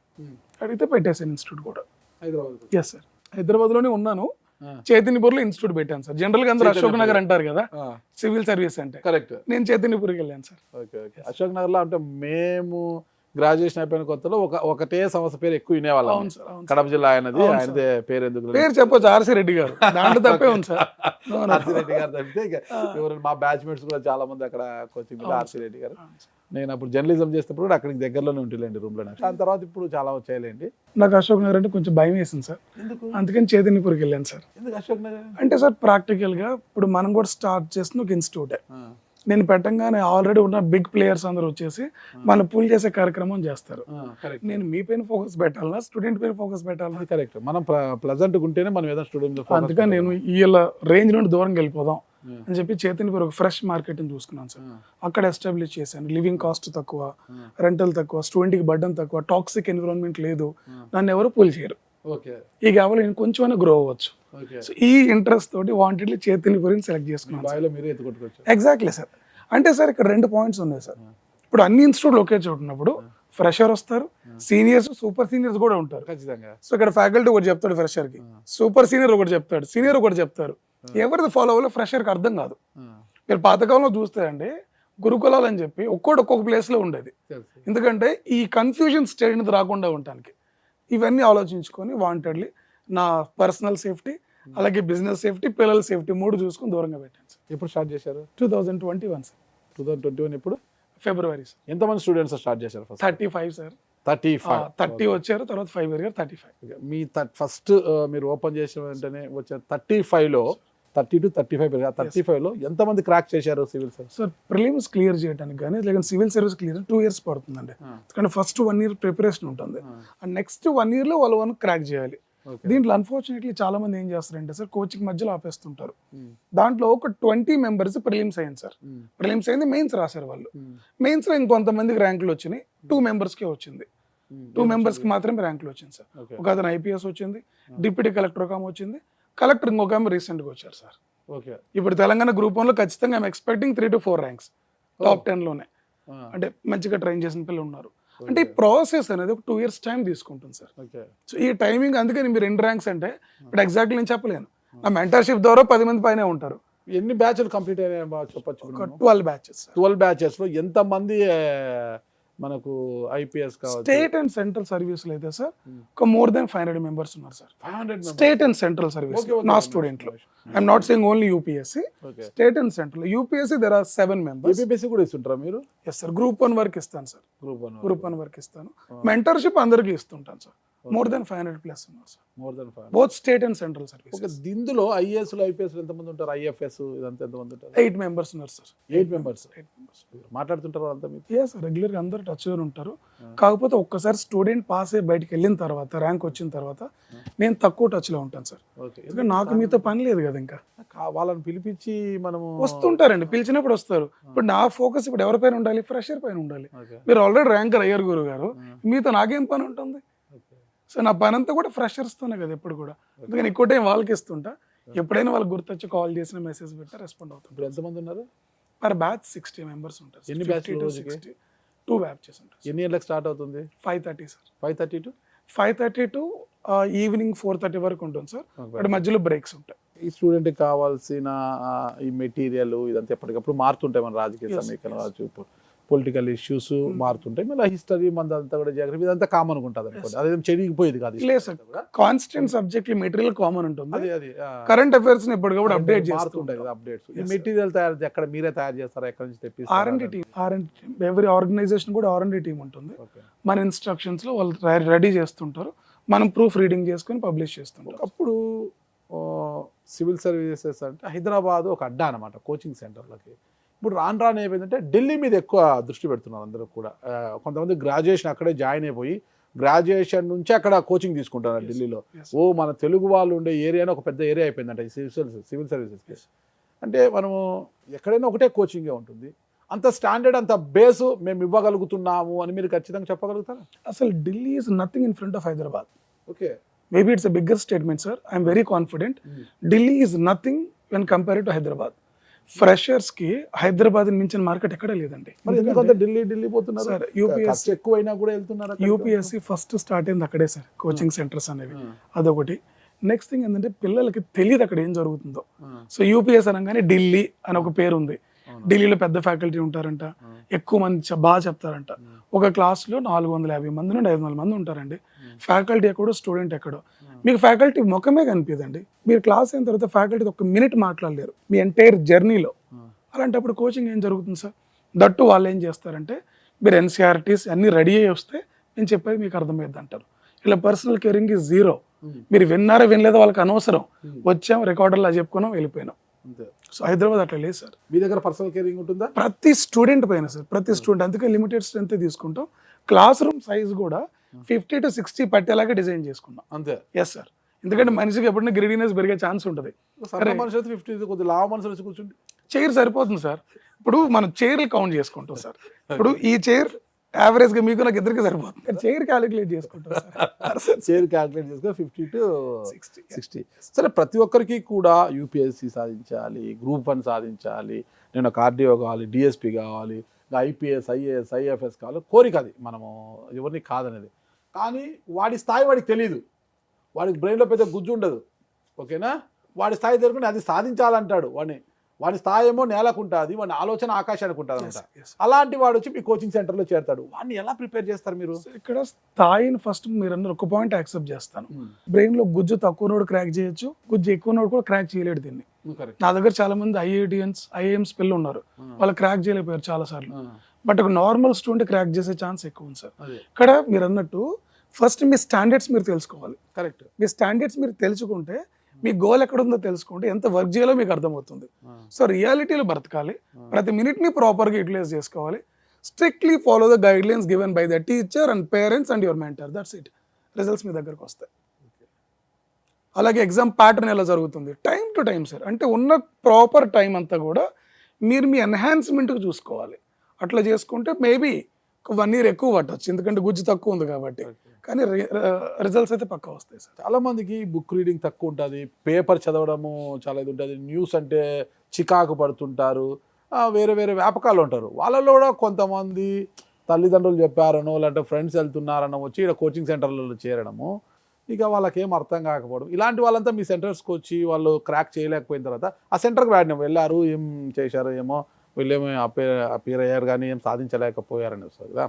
అడిగితే పెట్టేశాను ఇన్స్టిట్యూట్ కూడా. హైదరాబాద్. ఎస్ సార్, హైదరాబాద్లోనే ఉన్నాను. చైతన్యపూర్లో ఇన్స్టిట్యూట్ పెట్టాను సార్. జనరల్గా అందరూ అశోక్ నగర్ అంటారు కదా సివిల్ సర్వీస్ అంటే, కరెక్ట్. నేను చైతన్యపూర్కి వెళ్ళాను సార్. Okay okay. అశోక్ నగర్లో అంటే మేము గ్రాడ్యుయేషన్ అయిపోయిన కొత్తలో ఒకటే సంస్థ పేరు ఎక్కువ వినేవాళ్ళం. అవును సార్, అవును సార్. కడప జిల్లా ఆయనది, ఆయనదే పేరు ఎందుకు లేదు? పేరు చెప్పొచ్చు, ఆర్సి రెడ్డి గారు, దాంట్లో తప్పే ఉంది సార్. ఆర్సి రెడ్డి గారు తప్పితే ఇక ఎవరు మా బ్యాచ్మేట్స్ కూడా చాలా మంది అక్కడ కోచింగ్ ఆర్సి రెడ్డి గారు. నేను అప్పుడు జర్నలిజం చేసినప్పుడు కూడా అక్కడికి దగ్గరలోనే ఉంటుందండి రూమ్ లో. దాని తర్వాత ఇప్పుడు చాలా వచ్చాయిలేండి. నాకు అశోక్ నగర్ అంటే కొంచెం భయం వేసింది సార్, ఎందుకు? అందుకని చైతన్యపూర్కి వెళ్ళాను సార్. ఎందుకు అశోక్ నగర్ అంటే సార్ ప్రాక్టికల్ గా ఇప్పుడు మనం కూడా స్టార్ట్ చేసిన ఒక ఇన్స్టిట్యూటే. నేను పెట్టంగానే ఆల్రెడీ ఉన్న బిగ్ ప్లేయర్స్ అందరూ వచ్చేసి మన పూల్ చేసే కార్యక్రమం చేస్తారు. నేను మీ పైన ఫోకస్ పెట్టాలన్నా స్టూడెంట్ పైన ఫోకస్ పెట్టాలన్నా? కరెక్ట్. మనం ప్లెజెంట్ ఉంటేనే మనం ఏదైనా స్టూడెంట్. అందుకని నేను వీళ్ళ రేంజ్ నుండి దూరంగా వెళ్ళిపోదాం అని చెప్పి చైతన్యపూర్ ఒక ఫ్రెష్ మార్కెట్ని చూసుకున్నాను సార్. అక్కడ ఎస్టాబ్లిష్ చేశాను. లివింగ్ కాస్ట్ తక్కువ, రెంటల్ తక్కువ, స్టూడెంట్కి బర్డన్ తక్కువ, టాక్సిక్ ఎన్విరాన్మెంట్ లేదు, నన్ను ఎవరు పూల్ చేయరు. ఈ కేవలం నేను కొంచెమైనా గ్రో అవ్వచ్చు. సో ఈ ఇంట్రెస్ట్ తోటి వాంటెడ్లీ చైతన్యపూర్ని సెలెక్ట్ చేసుకున్నాను. Exactly sir. అంటే సార్ ఇక్కడ 2 points ఉన్నాయి సార్. ఇప్పుడు అన్ని ఇన్స్టిట్యూట్లు ఒకే చోటు ఉన్నప్పుడు ఫ్రెషర్ వస్తారు, సీనియర్స్, సూపర్ సీనియర్స్ కూడా ఉంటారు ఖచ్చితంగా. సో ఇక్కడ ఫ్యాకల్టీ ఒకటి చెప్తాడు ఫ్రెషర్ కి, సూపర్ సీనియర్ ఒకటి చెప్తాడు, సీనియర్ ఒకటి చెప్తారు. ఎవరిది ఫాలో అవ్వాలో ఫ్రెషర్కి అర్థం కాదు. మీరు పాతకాలంలో చూస్తే అండి గురుకులాలు అని చెప్పి ఒక్కొక్క ప్లేస్ లో ఉండేది. ఎందుకంటే ఈ కన్ఫ్యూజన్ స్టేట్ అనేది రాకుండా ఉండటానికి ఇవన్నీ ఆలోచించుకొని వాంటెడ్లీ నా పర్సనల్ సేఫ్టీ అలాగే బిజినెస్ సేఫ్టీ, పిల్లల సేఫ్టీ 3 చూసుకొని దూరంగా పెట్టాను సార్. ఎప్పుడు స్టార్ట్ చేశారు? 2021 సార్. 2021 ఎప్పుడు? ఫిబ్రవరి సార్. ఎంతమంది స్టూడెంట్స్ స్టార్ట్ చేశారు? 35 సార్. 30 వచ్చారు, తర్వాత 5 year 35. మీ ఫస్ట్ మీరు ఓపెన్ చేసిన వెంటనే వచ్చే 35లో 30 to 35 పెరిగా. 35లో ఎంతమంది క్రాక్ చేశారు civil service? Sir prelims clear చేయడానికి కానీ లేకపోతే సివిల్ సర్వీస్ క్లియర్ 2 years పడుతుందండి. కానీ ఫస్ట్ 1 year ప్రిపరేషన్ ఉంటుంది, అండ్ నెక్స్ట్ 1 yearలో వాళ్ళు క్రాక్ చేయాలి. దీంట్లో అన్ఫార్చునేట్లీ చాలా మంది ఏం చేస్తారంటే సార్ కోచింగ్ మధ్యలో ఆపేస్తుంటారు. దాంట్లో ఒక 20 members ప్రిలిమ్స్ అయ్యింది సార్. ప్రిలిమ్స్ అయింది, మెయిన్స్ రాశారు వాళ్ళు. మెయిన్స్ లో ఇంకొంతమందికి ర్యాంకులు వచ్చినాయి, 2 members-కే వచ్చింది. 2 members-కి మాత్రమే ర్యాంకులు వచ్చింది సార్. ఒక అతను ఐపీఎస్ వచ్చింది, డిప్యూటీ కలెక్టర్ ఒక వచ్చింది, కలెక్టర్ ఇంకొక ఆమె రీసెంట్గా వచ్చారు సార్. ఇప్పుడు తెలంగాణ గ్రూప్ 1లో ఖచ్చితంగా I'm expecting 3 to 4 ranks top 10లోనే. అంటే మంచిగా ట్రైన్ చేసిన పిల్లలు ఉన్నారు. అంటే ఈ ప్రాసెస్ అనేది ఒక 2 years టైం తీసుకుంటుంది సార్. సో ఈ టైమింగ్ అందుకని మీరు 2 ranks అంటే ఇప్పుడు ఎగ్జాక్ట్లీ నేను చెప్పలేను. నా మెంటర్షిప్ ద్వారా 10 మంది పైన ఉంటారు. ఎన్ని బ్యాచ్లు కంప్లీట్ అయినాయి చెప్పచ్చు? 12 batches. 12 batches లో ఎంతమంది మనకు ఐపీఎస్ కావాలి? స్టేట్ అండ్ సెంట్రల్ సర్వీస్ అయితే సార్ ఒక more than 500 members ఉన్నారు sir. 500 state and central service నా స్టూడెంట్ లో. I'm not saying only UPSC, state and central. UPSC there are 7 members. UPSC కూడా ఇస్తుంటారా మీరు? ఎస్ సార్, గ్రూప్ 1 వరకు ఇస్తాను సార్. గ్రూప్ 1 వరకు ఇస్తాను. మెంటర్షిప్ అందరికీ ఇస్తుంటాను సార్. more than 500 plus ఉన్నారు sir. Both state and central service. ఇందులో ఐఏఎస్ ఐపీఎస్ ఎంతమంది ఉంటారు? ఐఎఫ్ఎస్ ఇదంతా ఎంతమంది ఉంటారు? 8 members ఉన్నారు సార్. 8 members మాట్లాడుతుంటారు అంతా మీకు? ఎస్ సార్, రెగ్యులర్గా అందరూ టచ్ ఉంటారు. కాకపోతే ఒక్కసారి స్టూడెంట్ పాస్ అయ్యి బయటకు వెళ్ళిన తర్వాత, ర్యాంక్ వచ్చిన తర్వాత నేను తక్కువ టచ్లో ఉంటాను సార్. ఎందుకంటే నాకు మీతో పని లేదు కదా, ఇంకా వాళ్ళని పిలిపించి మనము వస్తుంటారండి, పిలిచినప్పుడు వస్తారు. ఇప్పుడు నా ఫోకస్ ఇప్పుడు ఎవరిపైన ఉండాలి? ఫ్రెషర్ పైన ఉండాలి. మీరు ఆల్రెడీ ర్యాంకర్ అయ్యారు గురువు గారు, మీతో నాకేం పని ఉంటుంది? సో నా పని అంతా కూడా ఫ్రెషర్స్తోనే కదా ఎప్పుడు కూడా. అందుకని ఎక్కువ టైం వాళ్ళకి ఇస్తుంటా. ఎప్పుడైనా వాళ్ళకి గుర్తొచ్చి కాల్ చేసిన మెసేజ్ పెట్టా రెస్పాండ్ అవుతుంది. ఇప్పుడు ఎంతమంది ఉన్నారు? పర్ బ్యాచ్ 60 members ఉంటారు. ఎన్ని బ్యాచ్లు? 2 batches ఉంటారు. ఎన్ని గంటలకు స్టార్ట్ అవుతుంది? 5:30 సార్. 5:30 to ఈవినింగ్ 4:30 వరకు ఉంటుంది సార్. అక్కడ మధ్యలో బ్రేక్స్ ఉంటాయి. ఈ స్టూడెంట్ కావాల్సిన ఈ మెటీరియల్ ఇదంతా ఎప్పటికప్పుడు మారుతుంటాయి. మన రాజకీయ సమీకరణ కావచ్చు, పొలిటికల్ ఇష్యూస్ మారుతుంటాయి. మళ్ళీ హిస్టరీ మందంతా కూడా జాగ్రత్త ఇదంతా కామన్ ఉంటుంది అనుకోండి. అదేం చెడిగిపోయేది కాదు. లేదు sir, constant subject material common ఉంటుంది. కరెంట్ అఫైర్స్ ఎప్పటికప్పుడు అప్డేట్ చేస్తుంటాయి కదా. అప్డేట్స్ ఈ మెటీరియల్ తయారు ఎక్కడ మీరే తయారు చేస్తారా? ఎక్కడ నుంచి తెప్పిస్తారు? R&D team. ఎవరి ఆర్గనైజేషన్ కూడా R&D టీమ్ ఉంటుంది. మన ఇన్స్ట్రక్షన్స్ లో వాళ్ళు రెడీ చేస్తుంటారు, మనం ప్రూఫ్ రీడింగ్ చేసుకొని పబ్లిష్ చేస్తుంటాం. అప్పుడు సివిల్ సర్వీసెస్ అంటే హైదరాబాద్ ఒక అడ్డా అనమాట కోచింగ్ సెంటర్లకి. ఇప్పుడు రాను ఏమైందంటే ఢిల్లీ మీద ఎక్కువ దృష్టి పెడుతున్నారు అందరూ కూడా. కొంతమంది గ్రాడ్యుయేషన్ అక్కడే జాయిన్ అయిపోయి గ్రాడ్యుయేషన్ నుంచి అక్కడ కోచింగ్ తీసుకుంటున్నారు ఢిల్లీలో. ఓ మన తెలుగు వాళ్ళు ఉండే ఏరియానే ఒక పెద్ద ఏరియా అయిపోయిందంట ఈ సివిల్ సర్వీసెస్కి. అంటే మనము ఎక్కడైనా ఒకటే కోచింగే ఉంటుంది. అంత స్టాండర్డ్ అంత బేసు మేము ఇవ్వగలుగుతున్నాము అని మీరు ఖచ్చితంగా చెప్పగలుగుతారా? అసలు Delhi is nothing in front of Hyderabad. Okay, maybe it's a bigger statement sir. I'm very confident. Delhi is nothing when compare to Hyderabad. Freshers కి హైదరాబాద్ మించిన మార్కెట్ ఎక్కడే లేదండి. మరి ఎందుకంటే ఢిల్లీ పోతున్నారు సార్? యూపీఎస్సీ ఎక్కువైనా కూడా వెళ్తున్నారు. యూపీఎస్సీ ఫస్ట్ స్టార్ట్ అయింది అక్కడే సార్, కోచింగ్ సెంటర్స్ అనేవి. అదొకటి. నెక్స్ట్ థింగ్ ఏంటంటే పిల్లలకి తెలియదు అక్కడ ఏం జరుగుతుందో. సో యూపీఎస్ అనగానే ఢిల్లీ అని ఒక పేరు ఉంది. ఢిల్లీలో పెద్ద ఫ్యాకల్టీ ఉంటారంట, ఎక్కువ మంది బాగా చెప్తారంట. ఒక క్లాస్లో 450 మంది నుండి 500 మంది ఉంటారండి. ఫ్యాకల్టీ ఎక్కడో, స్టూడెంట్ ఎక్కడో. మీకు ఫ్యాకల్టీ ముఖమే కనిపిదండి. మీరు క్లాస్ అయిన తర్వాత ఫ్యాకల్టీ ఒక మినిట్ మాట్లాడలేరు మీ ఎంటైర్ జర్నీలో. అలాంటప్పుడు కోచింగ్ ఏం జరుగుతుంది సార్? దట్టు వాళ్ళు ఏం చేస్తారంటే మీరు ఎన్సీఆర్టీస్ అన్నీ రెడీ అయ్యి వస్తే నేను చెప్పేది మీకు అర్థమైంది అంటారు. ఇలా పర్సనల్ కేరింగ్ ఈజ్ జీరో. మీరు విన్నారో వినలేదో వాళ్ళకి అనవసరం. వచ్చాం, రికార్డర్లా చెప్పుకున్నాం, వెళ్ళిపోయినాం. సో హైదరాబాద్ అట్లా లేదు సార్. మీ దగ్గర పర్సనల్ కేరింగ్ ఉంటుందా? ప్రతి స్టూడెంట్ పైన సార్, ప్రతి స్టూడెంట్. అందుకే లిమిటెడ్ స్ట్రెంత్ తీసుకుంటాం. క్లాస్ రూమ్ సైజ్ కూడా 50 to 60 పట్టేలాగా డిజైన్ చేసుకున్నాం. అంతే. Yes sir. ఎందుకంటే మనిషికి ఎప్పుడైనా గ్రీడీనెస్ పెరిగే ఛాన్స్ ఉంటుంది. మనిషి అయితే 50 కొద్దిగా లావు మనిషి వచ్చి కూర్చుంటే చైర్ సరిపోతుంది సార్. ఇప్పుడు మనం చైర్లు కౌంట్ చేసుకుంటాం సార్. ఇప్పుడు ఈ చైర్ యావరేజ్ గా మీకు నాకు ఇద్దరికి సరిపోతుంది. చైర్ క్యాలిక్యులేట్ చేసుకుంటాం సార్. చైర్ క్యాలిక్యులేట్ చేసుకుని 50 to 60. సరే, ప్రతి ఒక్కరికి కూడా యూపీఎస్సీ సాధించాలి, గ్రూప్ 1 సాధించాలి, నేను కార్డియో కావాలి, డిఎస్పీ కావాలి, ఐపీఎస్, ఐఏఎస్, ఐఎఫ్ఎస్ కావాలి, కోరిక. అది మనము ఎవరిని కాదనేది. కానీ వాడి స్థాయి వాడికి తెలియదు. వాడికి బ్రెయిన్లో పెద్ద గుజ్జు ఉండదు. ఓకేనా? వాడి స్థాయి తెలుసుకుని అది సాధించాలంటాడు. వాడి స్థాయి ఏమో నేలకు ఉంటుంది, వాడి ఆలోచన ఆకాశానికి ఉంటుంది అనమాట. అలాంటి వాడు వచ్చి మీ కోచింగ్ సెంటర్లో చేరతాడు. వాడిని ఎలా ప్రిపేర్ చేస్తారు మీరు? ఇక్కడ స్థాయిని ఫస్ట్ మీరు అన్నారు ఒక పాయింట్ యాక్సెప్ట్ చేస్తాను. బ్రెయిన్ లో గుజ్జు తక్కువ నోడు క్రాక్ చేయొచ్చు, గుజ్జు ఎక్కువ నోడు కూడా క్రాక్ చేయలేడు దీన్ని. నా దగ్గర చాలా మంది ఐఐఎమ్స్ పిల్లలు ఉన్నారు, వాళ్ళు క్రాక్ చేయలేకపోయారు చాలా సార్లు. బట్ ఒక నార్మల్ స్టూడెంట్ క్రాక్ చేసే ఛాన్స్ ఎక్కువ ఉంది సార్. ఇక్కడ మీరు అన్నట్టు ఫస్ట్ మీ స్టాండర్డ్స్ మీరు తెలుసుకోవాలి. కరెక్ట్. మీ స్టాండర్డ్స్ మీరు తెలుసుకుంటే మీ గోల్ ఎక్కడ ఉందో తెలుసుకుంటే ఎంత వర్క్ చేయాలో మీకు అర్థమవుతుంది. సో రియాలిటీలో బ్రతకాలి, ప్రతి మినిట్ని ప్రాపర్గా యూటిలైజ్ చేసుకోవాలి. Strictly follow the guidelines given by the teacher and parents and your mentor. That's it. Results మీ దగ్గరకు వస్తాయి. అలాగే ఎగ్జామ్ ప్యాటర్న్ ఎలా జరుగుతుంది? Time to time sir. అంటే ఉన్న ప్రాపర్ టైం అంతా కూడా మీరు మీ ఎన్హాన్స్మెంట్కి చూసుకోవాలి. అట్లా చేసుకుంటే మేబీ 1 year ఎక్కువ పట్టవచ్చు, ఎందుకంటే గుజ్జు తక్కువ ఉంది కాబట్టి. కానీ రిజల్ట్స్ అయితే పక్కా వస్తాయి సార్. చాలా మందికి బుక్ రీడింగ్ తక్కువ ఉంటుంది, పేపర్ చదవడము చాలా ఇది ఉంటుంది, న్యూస్ అంటే చికాకు పడుతుంటారు, వేరే వేరే వ్యాపకాలు ఉంటారు. వాళ్ళలో కూడా కొంతమంది తల్లిదండ్రులు చెప్పారనో లేదంటే ఫ్రెండ్స్ వెళ్తున్నారనో వచ్చి ఇక్కడ కోచింగ్ సెంటర్లలో చేరడము, ఇక వాళ్ళకి ఏం అర్థం కాకపోవడం. ఇలాంటి వాళ్ళంతా మీ సెంటర్స్కి వచ్చి వాళ్ళు క్రాక్ చేయలేకపోయిన తర్వాత ఆ సెంటర్కి వెళ్ళారు, ఏం చేశారు ఏమో, వీళ్ళేమో అపేర్ అయ్యారు కానీ ఏం సాధించలేకపోయారని వస్తుంది కదా.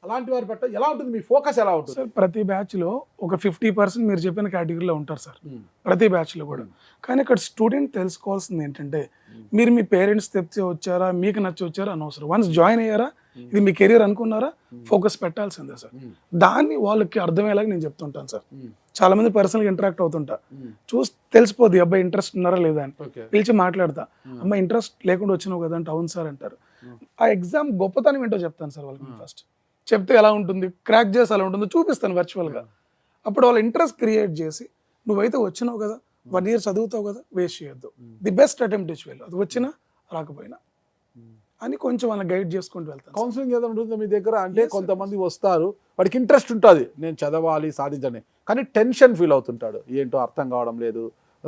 అలాంటి వారి పట్ల ఎలా ఉంటుంది మీ ఫోకస్? ఎలా ఉంటుంది సార్? ప్రతి బ్యాచ్లో ఒక 50% మీరు చెప్పిన కేటగిరీలో ఉంటారు సార్, ప్రతి బ్యాచ్లో కూడా. కానీ ఇక్కడ స్టూడెంట్ తెలుసుకోవాల్సింది ఏంటంటే మీరు మీ పేరెంట్స్ తెచ్చి వచ్చారా, మీకు నచ్చి వచ్చారా అనవసరం. వన్స్ జాయిన్ అయ్యారా, ఇది మీ కెరీర్ అనుకున్నారా, ఫోకస్ పెట్టాల్సిందే సార్. దాన్ని వాళ్ళకి అర్థమయ్యేలాగా నేను చెప్తుంటాను సార్. చాలా మంది పర్సనల్గా ఇంటరాక్ట్ అవుతుంటా, చూసి తెలిసిపోద్ది అబ్బాయి ఇంట్రెస్ట్ ఉన్నారా లేదా అని. పిలిచి మాట్లాడతా, అమ్మాయి ఇంట్రెస్ట్ లేకుండా వచ్చినావు కదా అంటే అవును సార్ అంటారు. ఆ ఎగ్జామ్ గొప్పతనం ఏంటో చెప్తాను సార్ వాళ్ళకి. ఫస్ట్ చెప్తే ఎలా ఉంటుంది, క్రాక్ చేసి ఎలా ఉంటుందో చూపిస్తాను వర్చువల్గా. అప్పుడు వాళ్ళ ఇంట్రెస్ట్ క్రియేట్ చేసి నువ్వైతే వచ్చినావు కదా, 1 year చదువుతావు కదా, వేస్ట్ చేయొద్దు, ది బెస్ట్ అటెంప్ట్ ఇచ్చి వెళ్ళు, అది వచ్చినా రాకపోయినా అని కొంచెం వాళ్ళని గైడ్ చేసుకుంటూ వెళ్తాను. కౌన్సిలింగ్ ఏదో ఉంటుందో మీ దగ్గర? అంటే కొంతమంది వస్తారు, వాడికి ఇంట్రెస్ట్ ఉంటుంది, నేను చదవాలి సాధించాలి, కానీ టెన్షన్ ఫీల్ అవుతుంటాడు, ఏంటో అర్థం కావడం లేదు,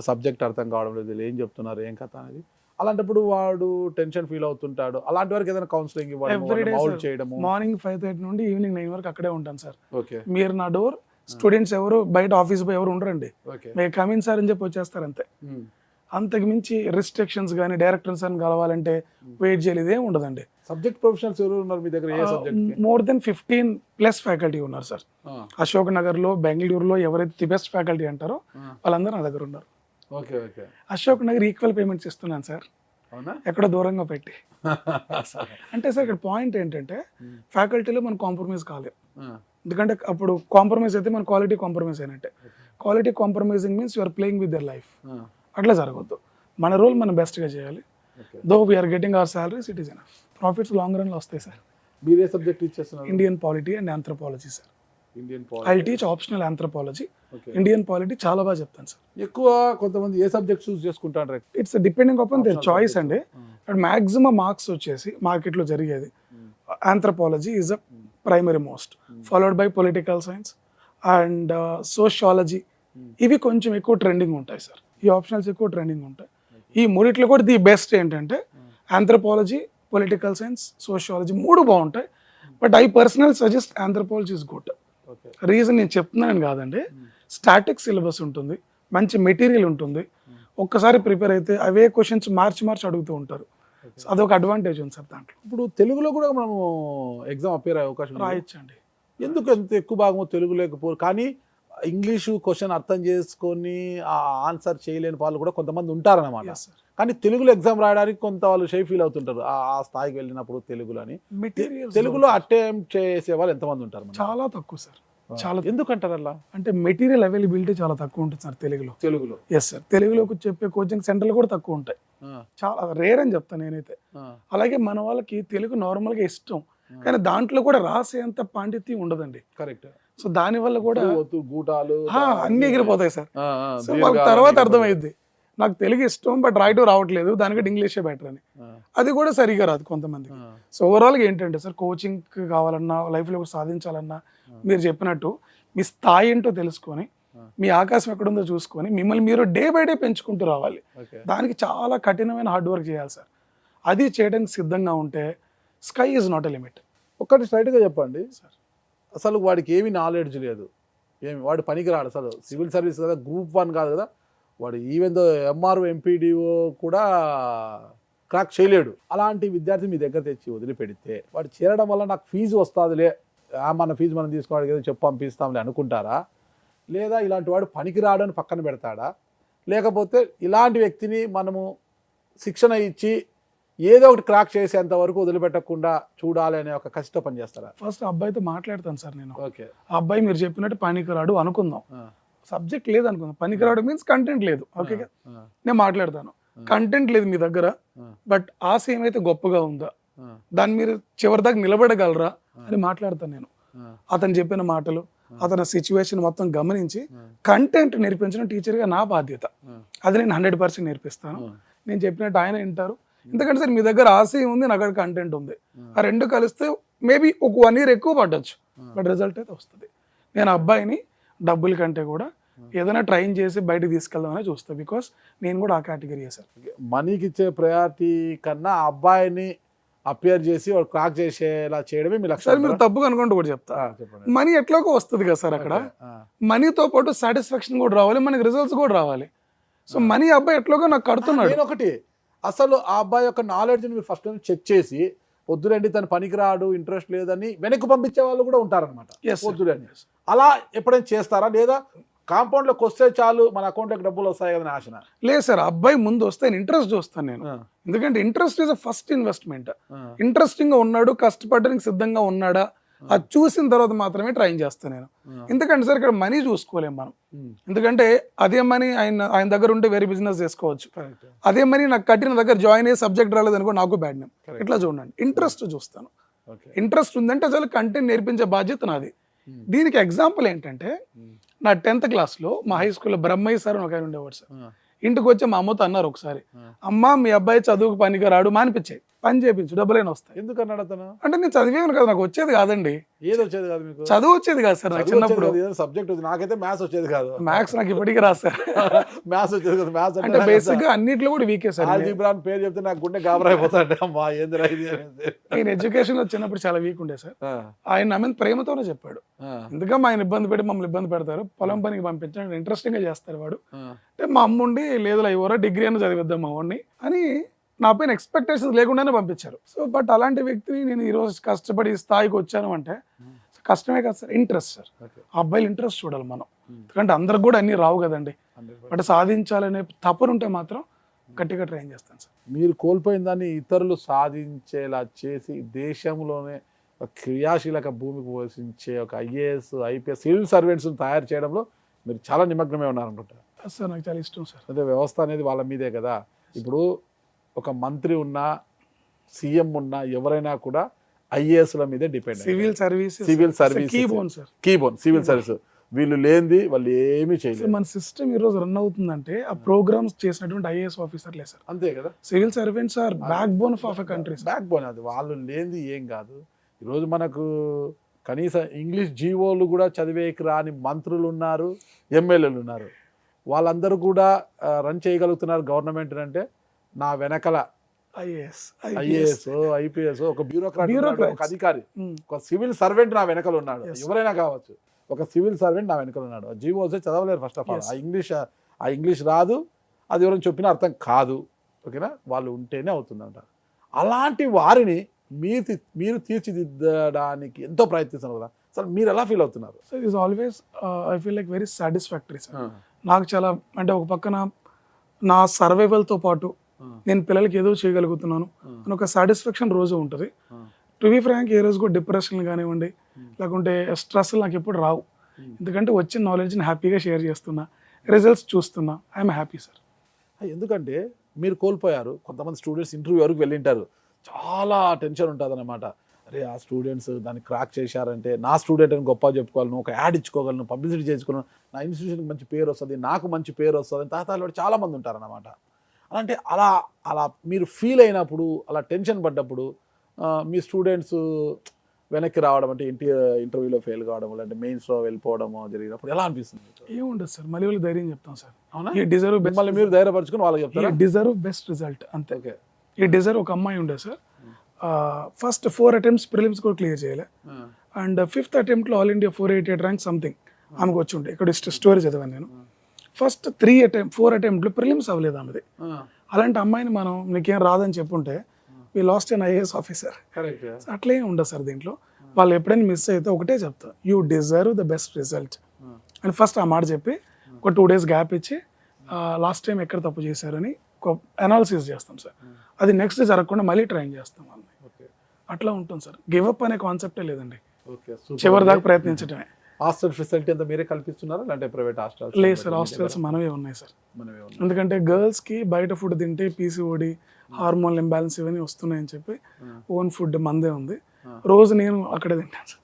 సబ్జెక్ట్ అర్థం కావడం లేదు, ఏం చెప్తున్నారు ఏం కథ అనేది. అలాంటప్పుడు వాడు టెన్షన్ ఫీల్ అవుతుంటాడు. అలాంటి వరకు ఏదైనా కౌన్సిలింగ్ ఇవ్వడం? మార్నింగ్ 5:30 నుండి ఈవినింగ్ 9 వరకు అక్కడే ఉంటాను సార్. ఓకే. మీరు నా డోర్, స్టూడెంట్స్ ఎవరు బయట ఆఫీస్ పోయి ఎవరు ఉండరండి, మీరు కమిన్ సార్ అని చెప్పి వచ్చేస్తారు అంతే. అంతకు మించి రిస్ట్రిక్షన్స్ కానీ డైరెక్టర్స్ అని కలవాలంటే వెయిట్ చేయలేదు, ఏం ఉండదండి. సబ్జెక్ట్ ప్రొఫెషనల్స్ ఎవరు ఉన్నారు మీ దగ్గర? ఏ సబ్జెక్ట్? మోర్ దెన్ 15+ ఫ్యాకల్టీ ఉన్నారు సార్. అశోక్ నగర్లో, బెంగళూరులో ఎవరైతే ది బెస్ట్ ఫ్యాకల్టీ అంటారో వాళ్ళందరూ నా దగ్గర ఉన్నారు. Okay okay. Ashok Nagar equal payments ఇస్తున్నాను సార్, ఎక్కడ దూరంగా పెట్టి. అంటే సార్ ఇక్కడ పాయింట్ ఏంటంటే ఫ్యాకల్టీలో మనం కాంప్రమైజ్ కాలేం, ఎందుకంటే అప్పుడు కాంప్రమైజ్ అయితే మన క్వాలిటీ కాంప్రమైజ్ అయినట్టే. Quality compromising means you're playing with their life. అట్లా జరగద్దు. మన రోల్ మనం బెస్ట్గా చేయాలి. Though we're getting our salaries, it is enough. Profits long రన్లో వస్తాయి సార్. మీరే సబ్జెక్ట్ ఇచ్చేస్తున్నారు? Indian polity and anthropology sir. Indian I teach optional anthropology, okay. Indian polity చాలా బాగా చెప్తాను సార్. ఎక్కువ కొంతమంది ఏ సబ్జెక్ట్ చూస్ చేసుకుంటారు? It's depending upon their choice అండి. బట్ మ్యాక్సిమం మార్క్స్ వచ్చేసి మార్కెట్లో జరిగేది anthropology is a primary most, followed by political science and sociology. ఇవి కొంచెం ఎక్కువ ట్రెండింగ్ ఉంటాయి సార్, ఈ ఆప్షనల్స్ ఎక్కువ ట్రెండింగ్ ఉంటాయి. ఈ మూడిట్లో కూడా ది బెస్ట్ ఏంటంటే ఆంథ్రోపాలజీ, పొలిటికల్ సైన్స్, సోషియాలజీ మూడు బాగుంటాయి. But I personal suggest anthropology is good. Reason నేను చెప్తున్నాను కాదండి, స్టాటిక్ సిలబస్ ఉంటుంది, మంచి మెటీరియల్ ఉంటుంది. ఒక్కసారి ప్రిపేర్ అయితే అవే క్వశ్చన్స్ మార్చి అడుగుతూ ఉంటారు. సో అదొక అడ్వాంటేజ్ ఉంది సార్ దాంట్లో. ఇప్పుడు తెలుగులో కూడా మనము ఎగ్జామ్ అపేర్ అయ్యే అవకాశం రాయొచ్చండి. ఎందుకు ఎంత ఎక్కువ భాగం తెలుగు లేకపోరు? కానీ ఇంగ్లీషు క్వశ్చన్ అర్థం చేసుకొని ఆ ఆన్సర్ చేయలేని వాళ్ళు కూడా కొంతమంది ఉంటారన్నమాట. కానీ తెలుగులో ఎగ్జామ్ రాయడానికి కొంత వాళ్ళు షై ఫీల్ అవుతుంటారు ఆ స్థాయికి వెళ్ళినప్పుడు తెలుగులో అని. తెలుగులో అటెంప్ట్ చేసే వాళ్ళు ఎంతమంది ఉంటారు? చాలా తక్కువ సార్. చాలా ఎందుకంటారు అలా? అంటే మెటీరియల్ అవైలబిలిటీ చాలా తక్కువ ఉంటుంది సార్ తెలుగులో. ఎస్ సార్, తెలుగులో చెప్పే కోచింగ్ సెంటర్లు కూడా తక్కువ ఉంటాయి, చాలా రేర్ అని చెప్తాను నేనైతే. అలాగే మన వాళ్ళకి తెలుగు నార్మల్గా ఇష్టం, కానీ దాంట్లో కూడా రాసేంత పాండిత్యం ఉండదండి. కరెక్ట్. సో దానివల్ల కూడా గూటాలు అన్ని ఎగిరిపోతాయి సార్. సో వాళ్ళకి తర్వాత అర్థమైద్ది, నాకు తెలుగు ఇష్టం బట్ రాయటం రావట్లేదు, దానికంటే ఇంగ్లీషే బెటర్ అని. అది కూడా సరిగా రాదు కొంతమందికి. సో ఓవరాల్గా ఏంటంటే సార్, కోచింగ్ కావాలన్నా, లైఫ్లో సాధించాలన్నా, మీరు చెప్పినట్టు మీ స్థాయి ఏంటో తెలుసుకొని, మీ ఆకాశం ఎక్కడుందో చూసుకొని, మిమ్మల్ని మీరు డే బై డే పెంచుకుంటూ రావాలి. దానికి చాలా కఠినమైన హార్డ్ వర్క్ చేయాలి సార్. అది చేయడానికి సిద్ధంగా ఉంటే sky is not a limit. ఒక్కటి స్ట్రైట్గా చెప్పండి సార్, అసలు వాడికి ఏమి నాలెడ్జ్ లేదు, వాడు పనికిరాడు అసలు. సివిల్ సర్వీస్ కదా, గ్రూప్ 1 కాదు కదా, వాడు ఈవెన్ దో ఎంఆర్ఓ ఎంపీడీఓ కూడా క్రాక్ చేయలేడు. అలాంటి విద్యార్థి మీ దగ్గర తెచ్చి వదిలిపెడితే వాడు చేరడం వల్ల నాకు ఫీజు వస్తుందిలే, మన ఫీజు మనం తీసుకోవాలి కదా, చెప్పు పంపిస్తాంలే అనుకుంటారా? లేదా ఇలాంటి వాడు పనికిరాడు అని పక్కన పెడతాడా? లేకపోతే ఇలాంటి వ్యక్తిని మనము శిక్షణ ఇచ్చి ఏదో ఒకటి క్రాక్ చేసేంత వరకు వదిలిపెట్టకుండా చూడాలి అనే ఒక కసితో పనిచేస్తారా? ఫస్ట్ అబ్బాయితో మాట్లాడతాను సార్ నేను. ఓకే, ఆ అబ్బాయి మీరు చెప్పినట్టు పనికిరాడు అనుకుందాం, సబ్జెక్ట్ లేదు అనుకుందాం, పనికిరాడు మీన్స్ కంటెంట్ లేదు. ఓకే, నేను మాట్లాడతాను. కంటెంట్ లేదు మీ దగ్గర, బట్ ఆశ ఏమైతే గొప్పగా ఉందా, దాన్ని మీరు చివరి దాకా నిలబడగలరా అని మాట్లాడతాను నేను. అతను చెప్పిన మాటలు, అతని సిచ్యువేషన్ మొత్తం గమనించి కంటెంట్ నేర్పించడం టీచర్గా నా బాధ్యత. అది నేను 100% నేర్పిస్తాను. నేను చెప్పినట్టు ఆయన వింటారు. ఎందుకంటే సార్ మీ దగ్గర ఆశయం ఉంది, నా దగ్గర కంటెంట్ ఉంది, ఆ రెండు కలిస్తే మేబీ ఒక 1 year ఎక్కువ పట్టచ్చు, బట్ రిజల్ట్ అయితే వస్తుంది. నేను అబ్బాయిని డబ్బుల కంటే కూడా ఏదైనా ట్రైన్ చేసి బయటకు తీసుకెళ్దామని చూస్తాను, బికాస్ నేను కూడా ఆ కేటగిరీ సార్. మనీకి ఇచ్చే ప్రయారిటీ కన్నా అబ్బాయిని అపియర్ చేసి వాడు క్రాక్ చేసేలా చేయడమే మీ లక్ష్యం. సార్ మీరు తప్పుగా అనుకుంటూ కూడా చెప్తా, మనీ ఎట్లాగో వస్తుంది కదా సార్, అక్కడ మనీతో పాటు సాటిస్ఫాక్షన్ కూడా రావాలి, మనకి రిజల్ట్స్ కూడా రావాలి. సో మనీ అబ్బాయి ఎట్లాగో నాకు కడుతున్నాడు. నేను ఒకటి, అసలు ఆ అబ్బాయి యొక్క నాలెడ్జ్ని మీరు ఫస్ట్ చెక్ చేసి వద్దురండి తను పనికిరాడు, ఇంట్రెస్ట్ లేదని వెనక్కి పంపించే వాళ్ళు కూడా ఉంటారనమాట. వద్దురండి అలా ఎప్పుడైనా చేస్తారా? లేదా కాంపౌండ్లోకి వస్తే చాలు మన అకౌంట్లోకి డబ్బులు వస్తాయి కదా ఆశన? లేదు సార్, అబ్బాయి ముందు వస్తే ఇంట్రెస్ట్ చూస్తాను నేను. ఎందుకంటే interest is a first investment. Interesting గా ఉన్నాడు, కష్టపడడానికి సిద్ధంగా ఉన్నాడా, అది చూసిన తర్వాత మాత్రమే ట్రైన్ చేస్తాను నేను. ఎందుకంటే సార్ ఇక్కడ మనీ చూసుకోలేము మనం. ఎందుకంటే అదే మనీ ఆయన దగ్గర ఉంటే వేరే బిజినెస్ చేసుకోవచ్చు, అదే మనీ నాకు కట్టిన దగ్గర జాయిన్ అయ్యే సబ్జెక్ట్ రాలేదు అనుకో, నాకు బ్యాడ్ నేమ్. ఇట్లా చూడండి, ఇంట్రెస్ట్ చూస్తాను. ఇంట్రెస్ట్ ఉందంటే అసలు కంటెంట్ నేర్పించే బాధ్యత నాది. దీనికి ఎగ్జాంపుల్ ఏంటంటే, నా 10th క్లాస్లో మా హై స్కూల్లో బ్రహ్మయ్య సార్ అని ఒక ఆయన ఉండేవాడు సార్. ఇంటికి వచ్చి మా అమ్మతో అన్నారు ఒకసారి, అమ్మ మీ అబ్బాయి చదువుకు పనికి రాడు, మానిపించాయి, పని చేయించు, డబ్బులైనా వస్తాయి. ఎందుకు అన్నాడు అతను? అంటే నేను చదివేను కదా, నాకు వచ్చేది కాదండి. ఏది వచ్చేది కాదు మీకు? చదువు వచ్చేది కాదు సార్ నాకు చిన్నప్పుడు. సబ్జెక్ట్ నాకైతే మ్యాథ్స్ వచ్చేది కాదు. మ్యాథ్స్ నాకు ఇప్పటికీ రాదు సార్. మ్యాథ్స్ వచ్చేది కదా, మ్యాథ్స్ అంటే బేసిక్ గా అన్నిట్లో కూడా వీకే సార్. ఆల్జీబ్రా అని పేరు చెప్తే నాకు గుండె గాబరా అయిపోతాడు, అమ్మా ఏందిరా ఇది అనేది. నేను ఎడ్యుకేషన్ లో చిన్నప్పుడు చాలా వీక్ ఉండే సార్. ఆయన నా మీద ప్రేమతోనే చెప్పాడు, ఎందుకమ్మా ఆయన ఇబ్బంది పెట్టి మమ్మల్ని ఇబ్బంది పెడతారు, పొలం పనికి పంపించాడు, ఇంట్రెస్టింగ్ గా చేస్తారు వాడు అంటే. మా అమ్మ ఉండి లేదు ఎవరో డిగ్రీ అని చదివిద్దాం మా వాడిని అని నా పైన ఎక్స్పెక్టేషన్స్ లేకుండానే పంపించారు. సో బట్ అలాంటి వ్యక్తిని నేను ఈరోజు కష్టపడి స్థాయికి వచ్చాను అంటే కష్టమే కాదు సార్, ఇంట్రెస్ట్ సార్. ఆ అబ్బాయిలు ఇంట్రెస్ట్ చూడాలి మనం, ఎందుకంటే అందరికి కూడా అన్నీ రావు కదండి. బట్ సాధించాలనే తపన ఉంటే మాత్రం గట్టిగా ట్రైన్ చేస్తాను సార్. మీరు కోల్పోయిన దాన్ని ఇతరులు సాధించేలా చేసి దేశంలోనే క్రియాశీలక భూమికి పోషించే ఒక ఐఏఎస్, ఐపీఎస్, సివిల్ సర్వెంట్స్ తయారు చేయడంలో మీరు చాలా నిమగ్నమే ఉన్నారనుకుంటా సార్. నాకు చాలా ఇష్టం సార్. అదే వ్యవస్థ అనేది వాళ్ళ మీదే కదా. ఇప్పుడు ఒక మంత్రి ఉన్నా, సీఎం ఉన్నా, ఎవరైనా కూడా ఐఏఎస్ల మీదే depend. Civil service key bone civil service వీళ్ళు లేనిది వాళ్ళు ఏమీ చేయలేదు. మన సిస్టమ్ ఈ రోజు రన్ అవుతుందంటే ఆ ప్రోగ్రామ్స్ చేసినటువంటి ఐఏఎస్ ఆఫీసర్లే సార్. అంతే కదా, civil servants are backbone of a country. Backbone అది, వాళ్ళు లేనిది ఏం కాదు. ఈరోజు మనకు కనీసం ఇంగ్లీష్ జీవోలు కూడా చదివేకి రాని మంత్రులు ఉన్నారు, ఎమ్మెల్యేలు ఉన్నారు. వాళ్ళందరూ కూడా రన్ చేయగలుగుతున్నారు గవర్నమెంట్ అంటే నా వెనకల ఐఏఎస్ ఐపీఎస్ ఒక బ్యూరోక్రాట్, ఒక అధికారి, ఒక సివిల్ సర్వెంట్ నా వెనకలు ఉన్నాడు. ఎవరైనా కావచ్చు, ఒక సివిల్ సర్వెంట్ నా వెనకలు ఉన్నాడు. జీవోసే చదవలేరు ఫస్ట్ ఆఫ్ ఆల్. ఆ ఇంగ్లీష్ రాదు, అది ఎవరైనా చెప్పినా అర్థం కాదు. ఓకేనా, వాళ్ళు ఉంటేనే అవుతుందంట. అలాంటి వారిని మీరు తీర్చిదిద్దడానికి ఎంతో ప్రయత్నిస్తున్నారు కదా సార్, మీరు ఎలా ఫీల్ అవుతున్నారు? So it is always I feel like very satisfactory sir. నాకు చాలా అంటే ఒక పక్కన నా సర్వైవల్తో పాటు నేను పిల్లలకి ఏదో చేయగలుగుతున్నాను అని ఒక సాటిస్ఫాక్షన్ రోజు ఉంటుంది. టు బి ఫ్రాంక్, ఏ రోజు కూడా డిప్రెషన్ కానివ్వండి లేకుంటే స్ట్రెస్ నాకు ఎప్పుడు రావు. ఎందుకంటే వచ్చిన నాలెడ్జ్ని హ్యాపీగా షేర్ చేస్తున్నా, రిజల్ట్స్ చూస్తున్నా, ఐఎమ్ హ్యాపీ సార్. ఎందుకంటే మీరు కోల్పోయారు. కొంతమంది స్టూడెంట్స్ ఇంటర్వ్యూ వరకు వెళ్ళింటారు, చాలా టెన్షన్ ఉంటుంది అన్నమాట. అరే ఆ స్టూడెంట్స్ దాన్ని క్రాక్ చేశారంటే నా స్టూడెంట్ అని గొప్ప చెప్పుకోగలను, ఒక యాడ్ ఇచ్చుకోగలను, పబ్లిసిటీ చేసుకోగలను, నా ఇన్స్టిట్యూషన్కి మంచి పేరు వస్తుంది, నాకు మంచి పేరు వస్తుంది, తాతాలు చాలామంది ఉంటారన్నమాట. అంటే అలా మీరు ఫీల్ అయినప్పుడు, అలా టెన్షన్ పడ్డప్పుడు మీ స్టూడెంట్స్ వెనక్కి రావడం అంటే ఇంటర్వ్యూలో ఫెయిల్ కావడం లేదంటే మెయిన్స్లో వెళ్ళిపోవడము జరిగినప్పుడు ఎలా అనిపిస్తుంది? ఏముండదు సార్, మళ్ళీ వాళ్ళు ధైర్యం చెప్తాం సార్. అవునా, ఈ డిజర్వ్ మిమ్మల్ని మీరు ధైర్యపరచుకుని వాళ్ళకి చెప్తారు డిజర్వ్ బెస్ట్ రిజల్ట్ అంతే. ఓకే, ఈ డిజర్వ్ ఒక అమ్మాయి ఉండే సార్, ఫస్ట్ 4 attempts ప్రిలిమ్స్ కూడా క్లియర్ చేయలే, and 5th attempt all India 488 rank something ఆమెకు వచ్చి ఉండే. ఇక్కడ స్టోరీ చదివాను నేను. ఫస్ట్ 4 attempts ప్రిలిమ్స్ అవ్వలేదు ఆమెది. అలాంటి అమ్మాయిని మనం నీకేం రాదని చెప్పుంటే వి లాస్ట్ ఎన్ ఐఏఎస్ ఆఫీసర్. అట్లే ఉండదు సార్ దీంట్లో. వాళ్ళు ఎప్పుడైనా మిస్ అయితే ఒకటే చెప్తా, you deserve the best result అని ఫస్ట్ ఆ మాట చెప్పి ఒక 2 days గ్యాప్ ఇచ్చి లాస్ట్ టైం ఎక్కడ తప్పు చేశారని ఒక అనాలిసిస్ చేస్తాం సార్. అది నెక్స్ట్ డే జరగకుండా మళ్ళీ ట్రైన్ చేస్తాం వాళ్ళని. అట్లా ఉంటుంది సార్. గివ్ అప్ అనే కాన్సెప్టే లేదండి, చివరి దాకా ప్రయత్నించడమే. హాస్టల్ ఫెసిలిటీ అంతా మీరే కల్పిస్తున్నారా అంటే ప్రైవేట్ హాస్టల్స్? లేదు సార్, హాస్టల్స్ మనమే ఉన్నాయి సార్. ఎందుకంటే గర్ల్స్కి బయట ఫుడ్ తింటే పీసీఓడి, హార్మోన్ ఇంబ్యాలెన్స్ ఇవన్నీ వస్తున్నాయని చెప్పి ఓన్ ఫుడ్ మందే ఉంది. రోజు నేను అక్కడే తింటాను సార్.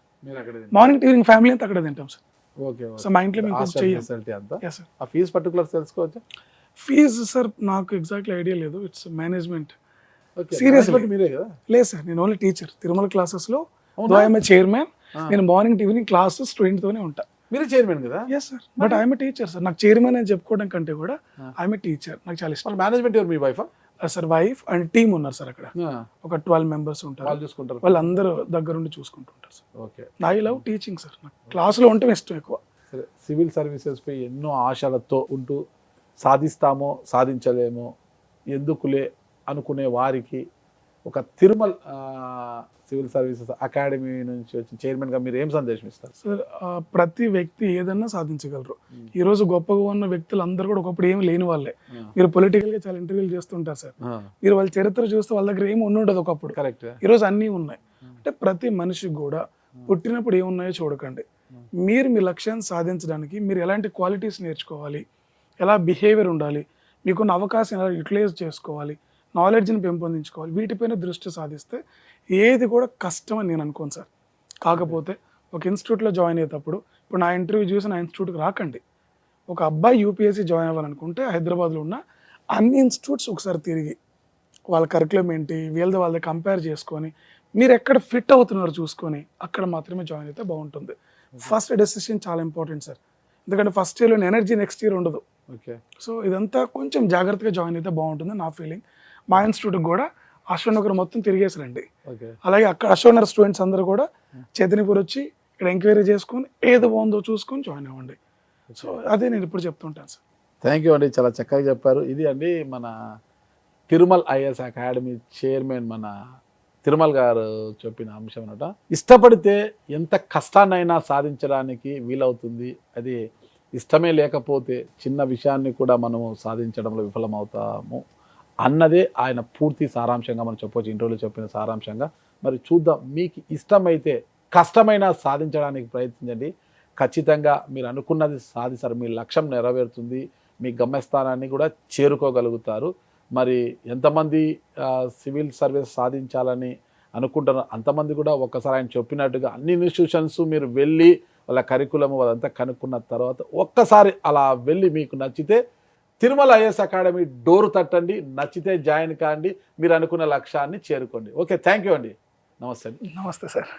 మార్నింగ్ ఈవినింగ్ ఫ్యామిలీ అంతా అక్కడే తింటాం సార్. ఓకే, సో మా ఇంట్లో మేము ఫెసిలిటీ అంతా. ఆ ఫీజ్ పర్టికులర్స్ తెలుసుకోవచ్చా? ఫీజు సార్ నాకు ఎగ్జాక్ట్లీ ఐడియా లేదు, ఇట్స్ మేనేజ్మెంట్. సీరియస్లీ మీరే కదా? లేదు సార్, నేను ఓన్లీ టీచర్. తిరుమల క్లాసెస్లో ఐఎమ్ చైర్మన్. నేను మార్నింగ్ ఈవినింగ్ క్లాస్ స్టూడెంట్ తోనే ఉంటా. మీరు చైర్మన్ కదా? Yes sir, but I'm teacher sir. నాకు చైర్మన్ అని చెప్పుకోవడం కంటే కూడా ఐఎమ్ టీచర్, నాకు చాలా ఇష్టం. మేనేజ్మెంట్ ఎవరు, మీ wife? Sir wife and team ఉన్నారు సార్. అక్కడ ఒక 12 members ఉంటారు, వాళ్ళందరూ దగ్గరుండి చూసుకుంటుంటారు sir. Okay, I love teaching sir. నాకు క్లాసులో ఉంటే ఇష్టం ఎక్కువ. సరే, సివిల్ సర్వీసెస్ పై ఎన్నో ఆశలతో ఉంటూ సాధిస్తామో సాధించలేమో ఎందుకులే అనుకునే వారికి ఒక తిరుమల్ సివిల్ సర్వీసెస్ అకాడమీ నుంచి వచ్చిన చైర్మన్గా మీరు ఏం సందేశం ఇస్తారు? సార్, ప్రతి వ్యక్తి ఏదన్నా సాధించగలరు. ఈ రోజు గొప్పగా ఉన్న వ్యక్తులు అందరూ కూడా ఒకప్పుడు ఏమి లేని వాళ్ళే. మీరు పొలిటికల్గా చాలా ఇంటర్వ్యూలు చేస్తుంటారు సార్, మీరు వాళ్ళ చరిత్ర చూస్తే వాళ్ళ దగ్గర ఏమి ఉండదు ఒకప్పుడు. కరెక్ట్, ఈరోజు అన్నీ ఉన్నాయి. అంటే ప్రతి మనిషికి కూడా పుట్టినప్పుడు ఏమున్నాయో చూడకండి. మీరు మీ లక్ష్యాన్ని సాధించడానికి మీరు ఎలాంటి క్వాలిటీస్ నేర్చుకోవాలి, ఎలా బిహేవియర్ ఉండాలి, మీకున్న అవకాశం ఎలా యూటిలైజ్ చేసుకోవాలి, నాలెడ్జ్ని పెంపొందించుకోవాలి, వీటిపైన దృష్టి సాధిస్తే ఏది కూడా కష్టం అని నేను అనుకోను సార్. కాకపోతే ఒక ఇన్స్టిట్యూట్లో జాయిన్ అయ్యేటప్పుడు, ఇప్పుడు నా ఇంటర్వ్యూ చూసి నా ఇన్స్టిట్యూట్కి రాకండి. ఒక అబ్బాయి యూపీఎస్సీ జాయిన్ అవ్వాలనుకుంటే హైదరాబాద్లో ఉన్న అన్ని ఇన్స్టిట్యూట్స్ ఒకసారి తిరిగి వాళ్ళ కరికులం ఏంటి వాళ్ళది కంపేర్ చేసుకొని మీరు ఎక్కడ ఫిట్ అవుతున్నారో చూసుకొని అక్కడ మాత్రమే జాయిన్ అయితే బాగుంటుంది. ఫస్ట్ డెసిషన్ చాలా ఇంపార్టెంట్ సార్, ఎందుకంటే ఫస్ట్ ఇయర్లో ఎనర్జీ నెక్స్ట్ ఇయర్ ఉండదు. ఓకే, సో ఇదంతా కొంచెం జాగ్రత్తగా జాయిన్ అయితే బాగుంటుంది నా ఫీలింగ్. మా ఇన్స్టిట్యూట్కి కూడా అశోక్నగర్ మొత్తం తిరిగేసారండి. అలాగే అక్కడ అశోక్నగర్ స్టూడెంట్స్ అందరూ కూడా చైతన్యపూర్ వచ్చి ఇక్కడ ఎంక్వైరీ చేసుకొని ఏది బాగుందో చూసుకొని జాయిన్ అవ్వండి. సో అదే నేను ఇప్పుడు చెప్తుంటాను సార్. థ్యాంక్ యూ అండి, చాలా చక్కగా చెప్పారు. ఇది అండి మన తిరుమల్ ఐఏఎస్ అకాడమీ చైర్మన్ మన తిరుమల్ గారు చెప్పిన అంశం అన్నమాట. ఇష్టపడితే ఎంత కష్టాన్నైనా సాధించడానికి వీలవుతుంది. అది ఇష్టమే లేకపోతే చిన్న విషయాన్ని కూడా మనము సాధించడంలో విఫలమవుతాము అన్నదే ఆయన పూర్తి సారాంశంగా మనం చెప్పవచ్చు, ఇంటర్వ్యూలో చెప్పిన సారాంశంగా. మరి చూద్దాం, మీకు ఇష్టమైతే కష్టమైనా సాధించడానికి ప్రయత్నించండి. ఖచ్చితంగా మీరు అనుకున్నది సాధిస్తారు, మీ లక్ష్యం నెరవేరుతుంది, మీ గమ్యస్థానాన్ని కూడా చేరుకోగలుగుతారు. మరి ఎంతమంది సివిల్ సర్వీస్ సాధించాలని అనుకుంటున్నారు. అంతమంది కూడా ఒక్కసారి ఆయన చెప్పినట్టుగా అన్ని ఇన్స్టిట్యూషన్స్ మీరు వెళ్ళి వాళ్ళ కరికులము అదంతా కనుక్కున్న తర్వాత ఒక్కసారి అలా వెళ్ళి మీకు నచ్చితే తిరుమల ఐఏఎస్ అకాడమీ డోరు తట్టండి, నచ్చితే జాయిన్ కాండి, మీరు అనుకున్న లక్ష్యాన్ని చేరుకోండి. ఓకే, థ్యాంక్ యూ అండి. నమస్తే. నమస్తే సార్.